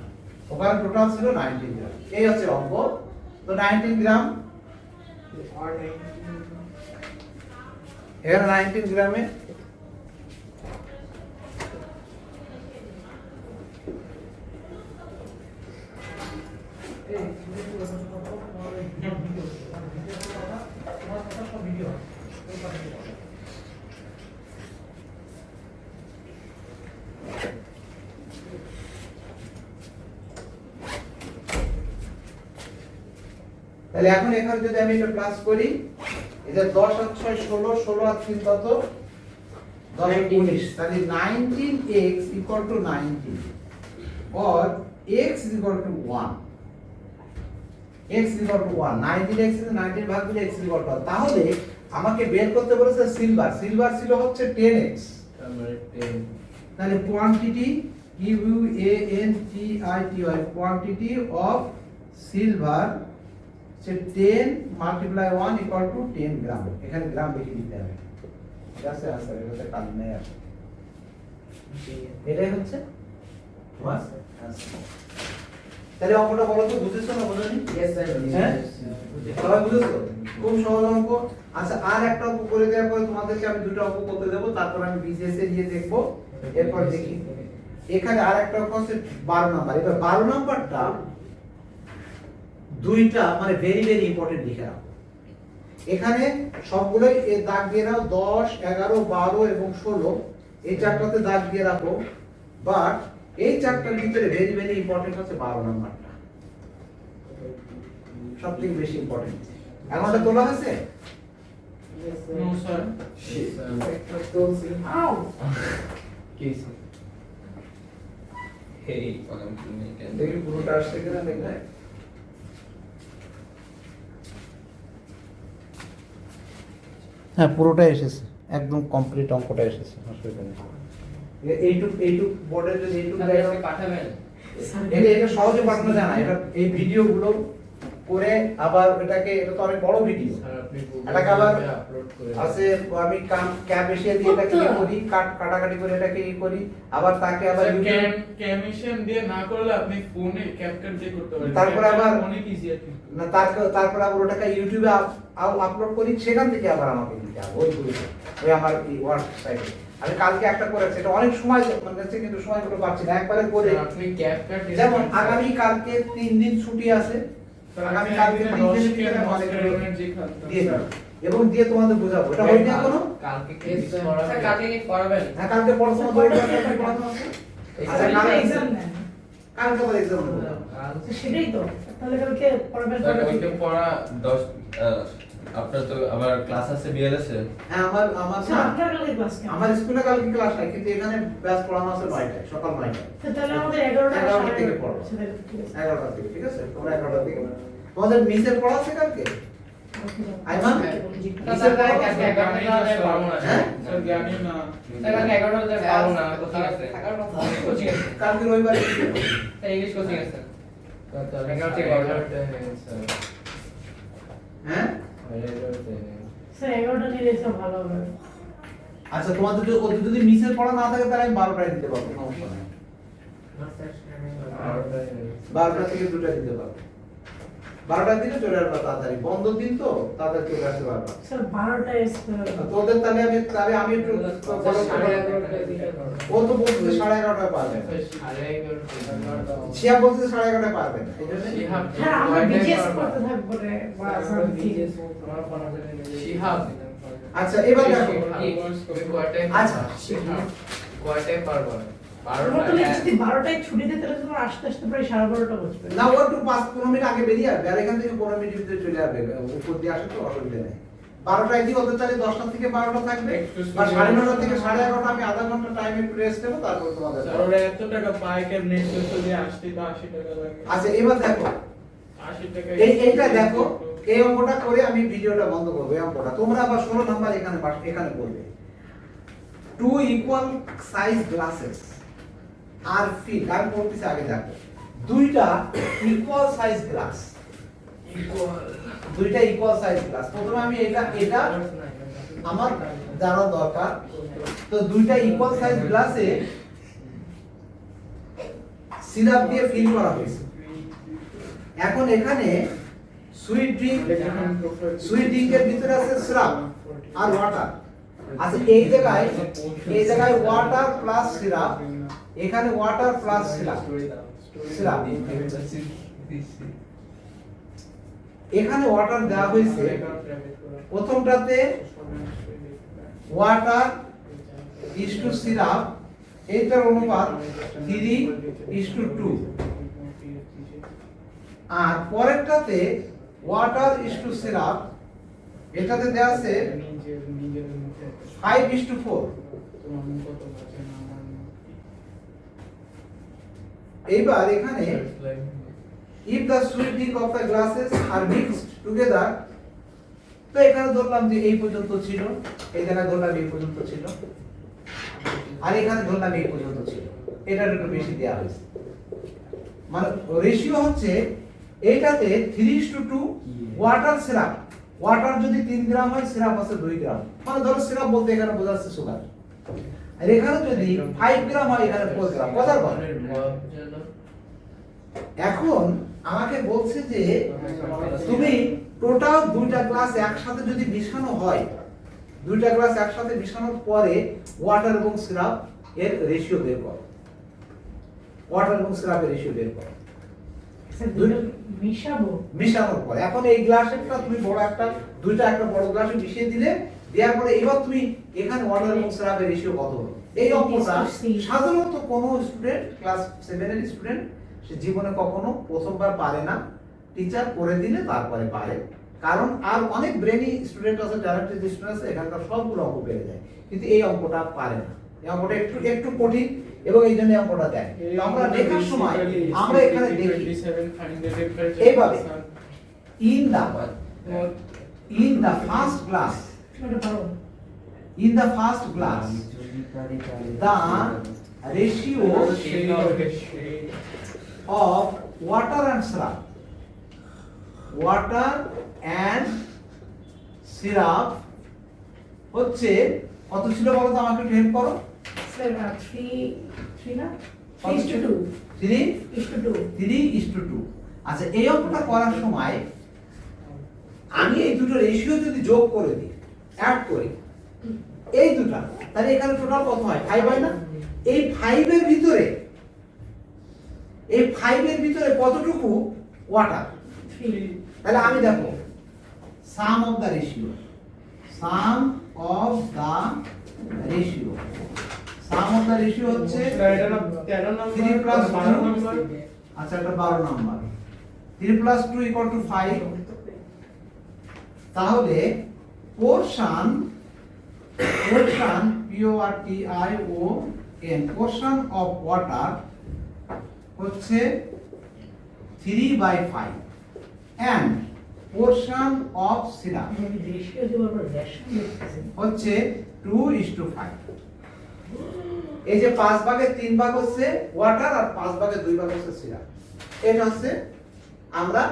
ওখানে টোটাল ছিল 19 গ্রাম। এই হচ্ছে অঙ্ক। তো 19 গ্রাম, এখানে 19 গ্রামে তাহলে এখন এখানে যদি আমি এটা প্লাস করি, এই যে 10 আর 6 16, 16 আর 3 কত, 10 আর 19, তাহলে 19x equal to 19 or x is equal to 1, x is equal to 1, 19x এর 19 ভাগ দিলে x is equal to 1। তাহলে আমাকে বের করতে বলেছে সিলভার, সিলভার ছিল হচ্ছে 10x, তাহলে quantity Q U A N T I T Y, quantity of silver say 10 multiply 1 equal to 10 gram. এখানে গ্রাম বেশি দিতে হবে, ঠিক আছে? আনসার এটা কাজ নেই আর এটাই হচ্ছে বাস আনসার। তাহলে অঙ্কটা বলো তো, বুঝেছো না বলনি? Yes sir. হ্যাঁ সবাই বুঝেছো? খুব সহজ অঙ্ক। আচ্ছা আর একটা অঙ্ক করে দেওয়ার পরে তোমাদেরকে আমি দুটো অঙ্ক করতে দেবো, তারপর আমি বিসিএস এ গিয়ে দেখবো, এরপর দেখি। এখানে আর একটা অঙ্ক আছে 12 নাম্বার। এবার 12 নাম্বারটা দুইটা মানে ভেরি ভেরি ইম্পর্টেন্ট লিখে রাখো। এখানে সবগুলোই এ দাগ দিয়ে নাও, 10 11 12 এবং 16 এই চারটাতে দাগ দিয়ে রাখো। বাট এই চারটার ভিতরে ভেরি ভেরি ইম্পর্টেন্ট হচ্ছে 12 নাম্বারটা, সবথেকে বেশি ইম্পর্টেন্ট। এখনটা তোলা হয়েছে? No sir. আউ Hey, welcome to me again. দেখি পুরোটা আসছে কিনা দেখলে। হ্যাঁ পুরোটাই এসেছে, একদম কমপ্লিট অঙ্কটা এসেছে, অসুবিধা নেই। এইটুক বোর্ডে যদি এইটুক জায়গায় পাঠাবেন। এটা সহজে পাঠানো যায় না। এটা এই ভিডিওগুলো করে আবার এটাকে, এটা তো অনেক বড় ভিডিও, স্যার আপনি এটাকে আবার আপলোড করে আছে আমি ক্যাপ এসিয়ে দিয়ে এটাকে ইয়ে করি, কাটাকাটি করে এটাকে ইয়ে করি, আবার তাকে আবার স্যার ইউটিউব ক্যামিশন দিয়ে না করলে আপনি ফোনে ক্যাপকাট দিয়ে করতে পারেন। তারপরে আবার অনেক ইজিয়ার কিন্তু। না তারপর আবার ওটাকে ইউটিউবে আপলোড করি, সেখান থেকে আবার আমাকে দিতে হবে ওই আমার ওয়ার্ক সাইটে। আমি কালকে একটা করেছি, এটা অনেক সময় মানে কিন্তু সময়গুলো পাচ্ছি না, একবারে করে। স্যার, আপনি ক্যাপকাট যেমন আগামী কালকে 3 দিন ছুটি আছে, আগামী কালকে 3 দিন ছুটি আছে, আমাদের দিয়ে দাও এবং দিয়ে তোমাদের বোঝাবো। এটা হয়নি এখনো? কালকে কি স্যার কালকে কি করাবেন? হ্যাঁ কালকে পড়াশোনা করবে, কালকে পড়াশোনা আছে। আচ্ছা কালকে এক্সাম নেন, কালকে আবার এক্সাম হবে। কাল সেটাই তো। তাহলে কালকে পড়াবেন স্যার, ওইটা পড়া 10 আপনার তো আবার ক্লাস আছে বিএলএস এ। হ্যাঁ আমার আচ্ছা, আপনার কালকে ক্লাস কেমন? আমার স্কুলে কালকে ক্লাস নাই, কিন্তু এখানে ব্যাচ পড়ানো আছে 9টায়, সকাল 9টায়, তাহলে আমাদের 11টা 11টা থেকে পড়বো। সেটা ঠিক আছে। 11টা থেকে, ঠিক আছে? তোমরা 11টা থেকে। তোমাদের মিসের পড়া আছে কালকে? আইমান মিসের পড়া আছে? স্যার পারবো না। হ্যাঁ? স্যার জানি না। স্যার কালকে 11টা পারবো না, কোচিং আছে। কোচিং আছে। কালকে রবিবার স্যার ইংলিশ কোচিং আছে। হ্যাঁ? স্যার 11টা নিলে তো ভালো হবে। আচ্ছা তোমাদের যদি ওদের যদি মিসের পড়া না থাকে তাহলে আমি 12টায় দিতে পারবো, সমস্যা নাই। 12টা থেকে 2টায় দিতে পারবো। 12টার দিনে চলে আসবা তাড়াতাড়ি, বন্ধ দিন তো তাড়াতাড়ি চলে আসতে পারবা। স্যার 12টায় তোদের তাহলে আমি একটু ও তো বলছে 11:30টায় পারবে, শিয়া বলছে 11:30টায় পারবে না, এই জন্য হ্যাঁ আমরা বিজেস করতে থাকবো রে বা সামথিং। আচ্ছা এবার দেখো। কয়টায় আচ্ছা কয়টায় পারবো? তোমার তো যদি 12টায় ছুটি দিতে তাহলে তোমার আসতে আসতে প্রায় 12:30টা বাজবে। না ও একটু 5-15 মিনিট আগে বেরিয়ে আসবে আর এখান থেকে 15 মিনিট ভিতরে চলে আসবে উপর দিয়ে আসে তো অসুবিধা নেই 12টায় দিয়ে হতে তাহলে 10টা থেকে 12টা থাকবে বা 9:30 থেকে 11:30 আমি আধা ঘন্টা টাইম একটু রেস্ট নেব তারপর তোমাদের আর ওরা এত টাকা পায় কেমনে যদি আসতে তো 80 টাকা লাগে। আচ্ছা এবার দেখো 80 টাকা এইটা দেখো এই অঙ্কটা করে আমি ভিডিওটা বন্ধ করব এই অঙ্কটা তোমরা আবার 16 নাম্বার এখানে করবে two equal size glasses are filled আমি বলতেছি আগে দেখো দুইটা ইকুয়াল সাইজ গ্লাস দুইটা ইকুয়াল সাইজ গ্লাস প্রথমে আমি এটা আমার জানা দরকার তো দুইটা ইকুয়াল সাইজ গ্লাসে সিরাপ দিয়ে ফিল করা হয়েছে এখন এখানে সুইট ড্রিঙ্কের ভিতরে আছে সিরাপ আর ওয়াটার আচ্ছা এই জায়গায় ওয়াটার প্লাস সিরাপ এখানে ওয়াটার প্লাস সিরাপ এখানে ওয়াটার দেওয়া হয়েছে প্রথমটাতে ওয়াটার ইস টু সিরাপ এইটার অনুপাত 3:2 আর পরেরটাতে ওয়াটার ইস টু সিরাপ এটাতে দেওয়া আছে 5:4 এইবার এখানে if the sweet drink of the glasses are mixed together তো এখানে ধরলাম যে এই পর্যন্ত ছিল এই জায়গায় ধরলাম এই পর্যন্ত ছিল আর এখানে ধরলাম এই পর্যন্ত ছিল এটার একটু বেশি দেওয়া হয়েছে মানে রেশিও হচ্ছে এইটাতে 3:2 ওয়াটার সিরাপ ওয়াটার যদি 3 গ্রাম হয় সিরাপ আছে 2 গ্রাম মানে ধরো সিরাপ বলতে এখানে বোঝাচ্ছে সুগার আর এখানে যদি 5 গ্রাম হয় এখানে 4 গ্রাম কথার কথা এখন আমাকে বলছে যে তুমি টোটাল দুইটা গ্লাস একসাথে যদি মিশানো হয় দুইটা গ্লাস একসাথে মিশানোর পরে ওয়াটার এবং সিরাপ এর রেশিও বের করো ওয়াটার এবং সিরাপের রেশিও বের করো মিশানোর পরে এখন এই গ্লাসেরটা তুমি বড় একটা দুইটা একটা বড় গ্লাসে মিশিয়ে দিলে দেওয়ার পরে এবার তুমি এখানে ওয়াটার এবং সিরাপের রেশিও কত হলো এই অঙ্কটা সাধারণত কোনো স্টুডেন্ট ক্লাস 7 এর স্টুডেন্ট সে জীবনে কখনো প্রথমবার পারে না টিচার করে দিলে তারপরে পারে কারণ আর অনেক ব্রেনি স্টুডেন্ট আছে ট্যালেন্টেড স্টুডেন্ট আছে এখানকার সবগুলো অঙ্ক পেরে যায় কিন্তু এই অঙ্কটা পারে না এই অঙ্কটা একটু কঠিন এবং এই জন্য অঙ্কটা দেয় তো আমরা লেখার সময় আমরা এখানে দেখি এইভাবে in the first class the ratio of water and syrup হচ্ছে কত ছিল বলো তো আমাকে একটু হেল্প করো স্যার 3 না 3:2 আচ্ছা এই অঙ্কটা করার সময় আমি এই দুটো রেশিও যদি যোগ করে দিই অ্যাড করি এই দুটো তাহলে এখানে টোটাল কত হয় 5 হয় না এই 5 এর ভিতরে কতটুকু ওয়াটার 3 তাহলে আমি দেখো সাম অফ দা রেশিও হচ্ছে 3 প্লাস 2 আচ্ছা এটা 12 নাম্বার 3 প্লাস 2 ইকুয়াল টু 5 তাহলে পোরশন পোরশন অফ ওয়াটার হচ্ছে 3/5 and portion of syrup হচ্ছে 2:5 এই যে 5 ভাগে 3 ভাগ হচ্ছে ওয়াটার আর 5 ভাগে 2 ভাগ হচ্ছে সিরাপ এটা হচ্ছে আমরা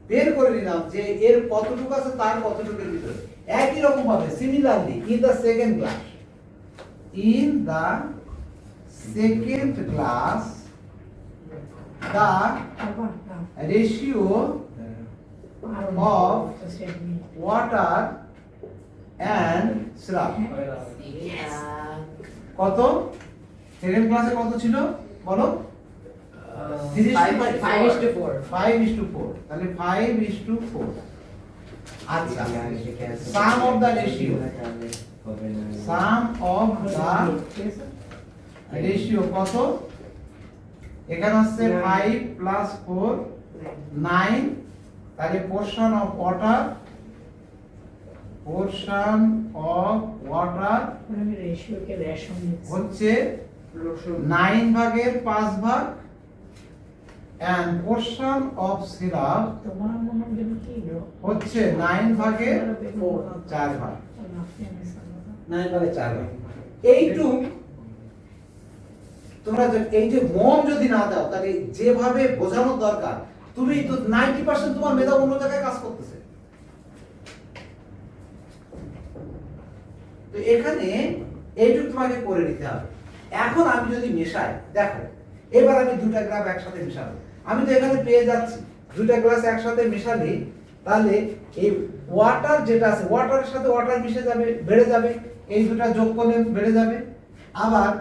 বের করে নিলাম যে এর কতটুকু আছে তার কতটুকুর ভিতরে একই রকম ভাবে similarly in the second glass the ratio of water and syrup কত সেকেন্ড ক্লাসে কত ছিল বলো 5:4 তাহলে 5:4 আচ্ছা sum of the রেশিও কত? এখানে হচ্ছে 5 প্লাস 4 9, তাহলে portion of water, portion of water আমি রেশিওকে রেশন নিচ্ছি। হচ্ছে 9 ভাগের 5 ভাগ, এন্ড পোরশন অফ সিরাপ তোমার মনে হয় যেন কি গো? হচ্ছে 9 ভাগের 4 ভাগ। 9 ভাগের 4 ভাগ। এইটু তোমরা এই যে মন যদি না দাও তাহলে যেভাবে বোঝানোর দরকার, তুমি তো 90% তোমার মেধা অন্য জায়গায় কাজ করতেছে। তো এখানে এইটুকু তোমাকে করে নিতে হবে। এখন আমি যদি মেশাই, দেখো এবার আমি দুটা গ্রাফ একসাথে মেশাবো। আমি তো এখানে পেয়ে যাচ্ছি দুটা গ্লাস একসাথে মেশালে, তাহলে এই ওয়াটার যেটা আছে ওয়াটারের সাথে ওয়াটার মিশে যাবে, বেড়ে যাবে, এই দুটা যোগ করলে বেড়ে যাবে। আবার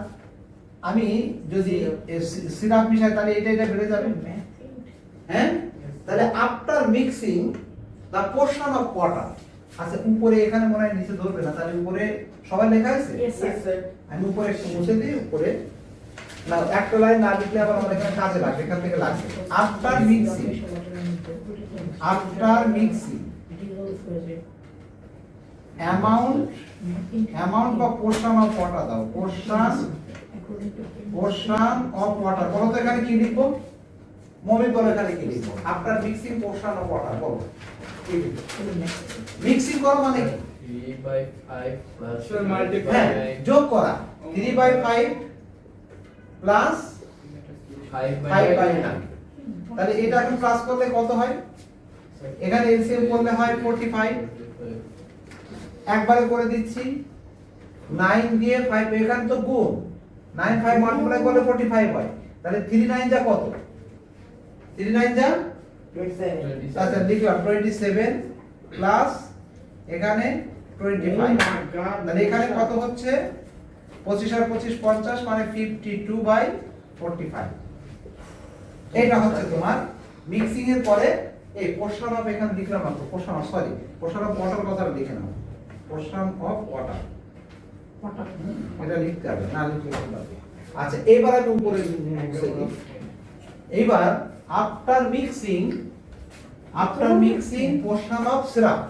আমি যদি সিরাপ মিশাই তাহলে এটা এটা বেড়ে যাবে, হ্যাঁ। তাহলে after mixing the portion of water, আচ্ছা উপরে এখানে মনে হয় নিচে ধরবে না, তাহলে উপরে সবাই লেখা আছে। Yes, sir. আমি উপরে একটু মুছে দিই, উপরে না একটা লাইন না লিখলে আবার আমার এখানে কাজে লাগবে, এখান থেকে লাগবে। After mixing, after mixing amount বা পোরশন অফ ওয়াটার দাও, পোরশন অফ ওয়াটার বলো তো এখানে কি লিখবো? মমি বলো এখানে কি লিখবো? After mixing portion of water বলো কি লিখবো? মিক্সিং করা মানে কি? 3/5 plus Sir, multiply. হ্যাঁ, যোগ করা 3/5 প্লাস 5/9। তাহলে এটা এখন প্লাস করলে কত হয়? এখানে এলসিএম করলে হয় 45। একবারে করে দিচ্ছি 9 দিয়ে 5, এখানে তো গুণ 9 5 মাল্টিপ্লাই করলে 45 হয়। তাহলে 3 9 যা কত? 3 9 যা 27 আচ্ছা লিখলাম 27 প্লাস এখানে 25। তাহলে এখানে কত হচ্ছে? 25 আর 25 50, মানে 52/45। এটা হচ্ছে তোমার মিক্সিং এর পরে এই পোরশন অফ, এখানে লিখলাম না তো portion of, sorry portion of water কথাটা লিখে নাও, পোরশন অফ ওয়াটার এটা লিখতে হবে, না লিখলে হবে। আচ্ছা এবার আমি উপরে মুছে দিই। এইবার after mixing portion of syrup,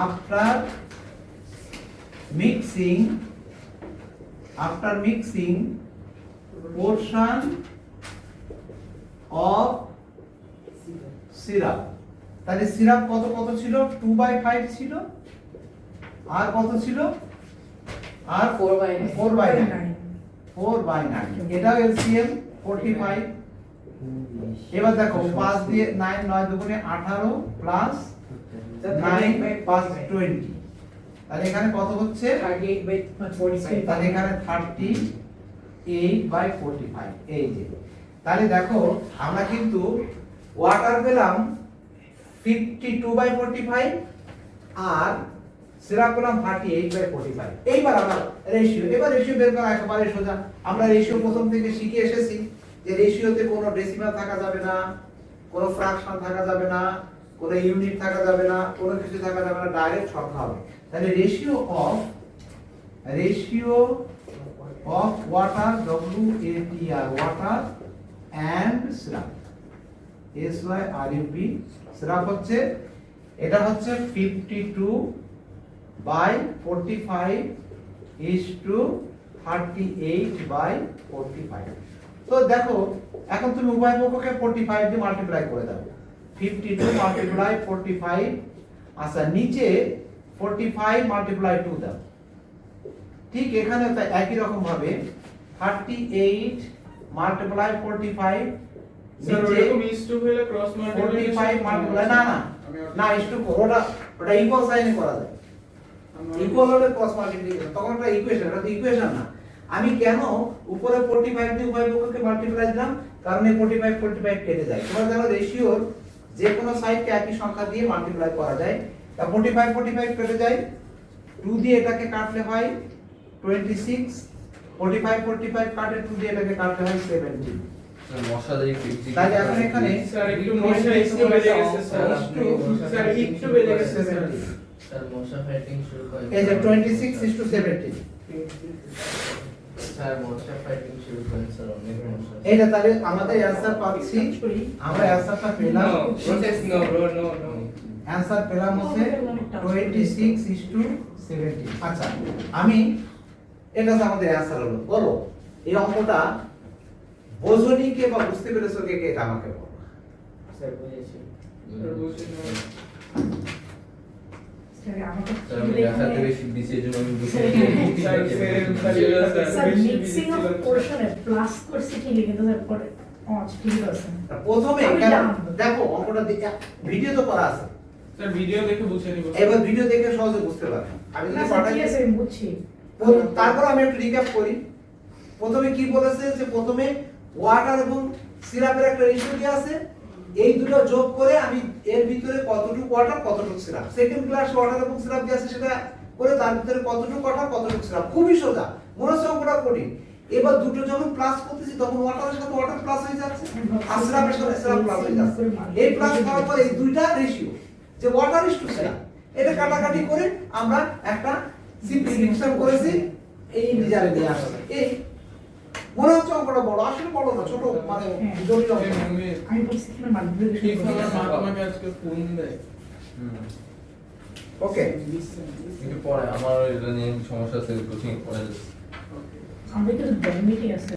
after mixing portion of syrup, তাহলে সিরাপ কত কত ছিল? 2/5 ছিল, আর কত ছিল? আর 4/9। এটাও এলসিএম 45। এবার দেখো 5 দিয়ে 9 9 দুগুণে 18 প্লাস 9 5 20, তাহলে এখানে কত হচ্ছে? 38/45 তাহলে এখানে 38/45। এই যে তাহলে দেখো আমরা কিন্তু ওয়াটার পেলাম 52/45 আর সিরাপ পেলাম 38/45। এইবার আমরা রেশিও, এবার রেশিও বের করা একেবারে সোজা। আমরা রেশিও প্রথম থেকে শিখে এসেছি যে রেশিওতে কোনো ডেসিমাল থাকা যাবে না, কোনো ফ্র্যাকশন থাকা যাবে না, কোনো ইউনিট থাকা যাবে না, কোনো কিছু থাকা যাবে না, ডাইরেক্ট সংখ্যা হবে। তাহলে ratio of water, WATR water and syrup, SYRUP syrup হচ্ছে, এটা হচ্ছে 52/45 38/45। তো দেখো এখন তুমি উভয় পক্ষকে 45 দিয়ে মাল্টিপ্লাই করে দাও, 52 মাল্টিপ্লাই 45, আচ্ছা নিচে 45 মাল্টিপ্লাই 2 দাও। ঠিক এখানে একই রকম ভাবে 38 মাল্টিপ্লাই 45 স্যার নিচে ওরকম ইজ টু হলে ক্রস মাল্টিপ্লাই 45 মাল্টিপ্লাই না ইস্টু ওটা ইকুয়াল সাইনে করা যায়। ইকুয়াল হলে ক্রস মাল্টিপ্লিকেশন, তখন এটা ইকুয়েশন, এটা তো ইকুয়েশন না। আমি কেন উপরে 45 দিয়ে উভয় পক্ষকে মাল্টিপ্লাই দিলাম? কারণ এই 45 কেটে যায়। তোমরা জানো রেশিওর যে কোনো সাইডকে একই সংখ্যা দিয়ে মাল্টিপ্লাই করা যায়। তা 45 কেটে যায়, 2 দিয়ে এটাকে কাটলে হয় 26, 45 কাটে 2 দিয়ে এটাকে কাটলে হয় 17। মশাদারি কৃত্রিম। তাহলে এখন এখানে স্যার একটু মশা একটু বেড়ে গেছে স্যার, স্যার একটু বেড়ে গেছে স্যার। স্যার মশা ফাইটিং শুরু করে। এই যে 26 is to 17। Sir monster fighting সিকোয়েন্সের অনেক সমস্যা আছে। এটা তাহলে আমাদের অ্যানসার পাচ্ছি, আমরা অ্যানসারটা পেলাম, No, process no bro, no. Answer পেলাম হচ্ছে 26:70। আচ্ছা আমি এটা হচ্ছে আমাদের অ্যানসার হলো। বলো এই অঙ্কটা বোঝনি কে বা বুঝতে পেরেছো কে কে, এটা আমাকে বলো। স্যার বুঝেছি। স্যার আমাকে স্যার আমি দেখাতে বেশি দিছি এজন্য আমি বুঝতে স্যার, স্যার মিক্সিং অফ পোরশনে প্লাস করছে কি লিখে তো স্যার পরে আচ্ছা ঠিক আছে প্রথমে আমি কেন জানবো। দেখো অঙ্কটা ভিডিও তো করা আছে, স্যার ভিডিও দেখে বুঝে নিব। এবার ভিডিও দেখে সহজে বুঝতে পারবে। আমি না যদি স্যার পাঠাই ঠিক আছে আমি বুঝছি তারপর আমি একটু রিক্যাপ করি। প্রথমে কি বলেছে যে প্রথমে ওয়াটার এবং সিরাপের একটা রেশিও দেওয়া আছে, এই দুটো যোগ করে আমি এর ভিতরে কতটুকু ওয়াটার কতটুকু সিরাপ, সেকেন্ড ক্লাস ওয়াটার এবং সিরাপ দেওয়া আছে সেটা করে তার ভিতরে কতটুকু ওয়াটার কতটুকু সিরাপ, খুবই সোজা, মনে হচ্ছে অঙ্কটা কঠিন। এবার দুটো যখন প্লাস করতেছি তখন ওয়াটারের সাথে ওয়াটার প্লাস হয়ে যাচ্ছে আর সিরাপের সাথে সিরাপ প্লাস হয়ে যাচ্ছে। এই প্লাস করার পর এই দুইটা রেশিও যে ওয়াটার ইস টু সিরাপ, এটা কাটাকাটি করে আমরা একটা সিম্পলিফিকেশন করেছি, এই রেজাল্টে নিয়ে আসছে। এই মনে হচ্ছে অঙ্কটা বড়, আসলে বড় না, ছোট, মানে জটিল অঙ্ক না। আমি বলছি কেন মাল্টিপ্লিকেশন ঠিক আমার মা আমাকে আজকে ফোন দেয়। ওকে একটু পরে আমার এটা নিয়ে সমস্যা আছে, কোচিং পড়ে যাচ্ছে। আমাদের তো মিটিং আছে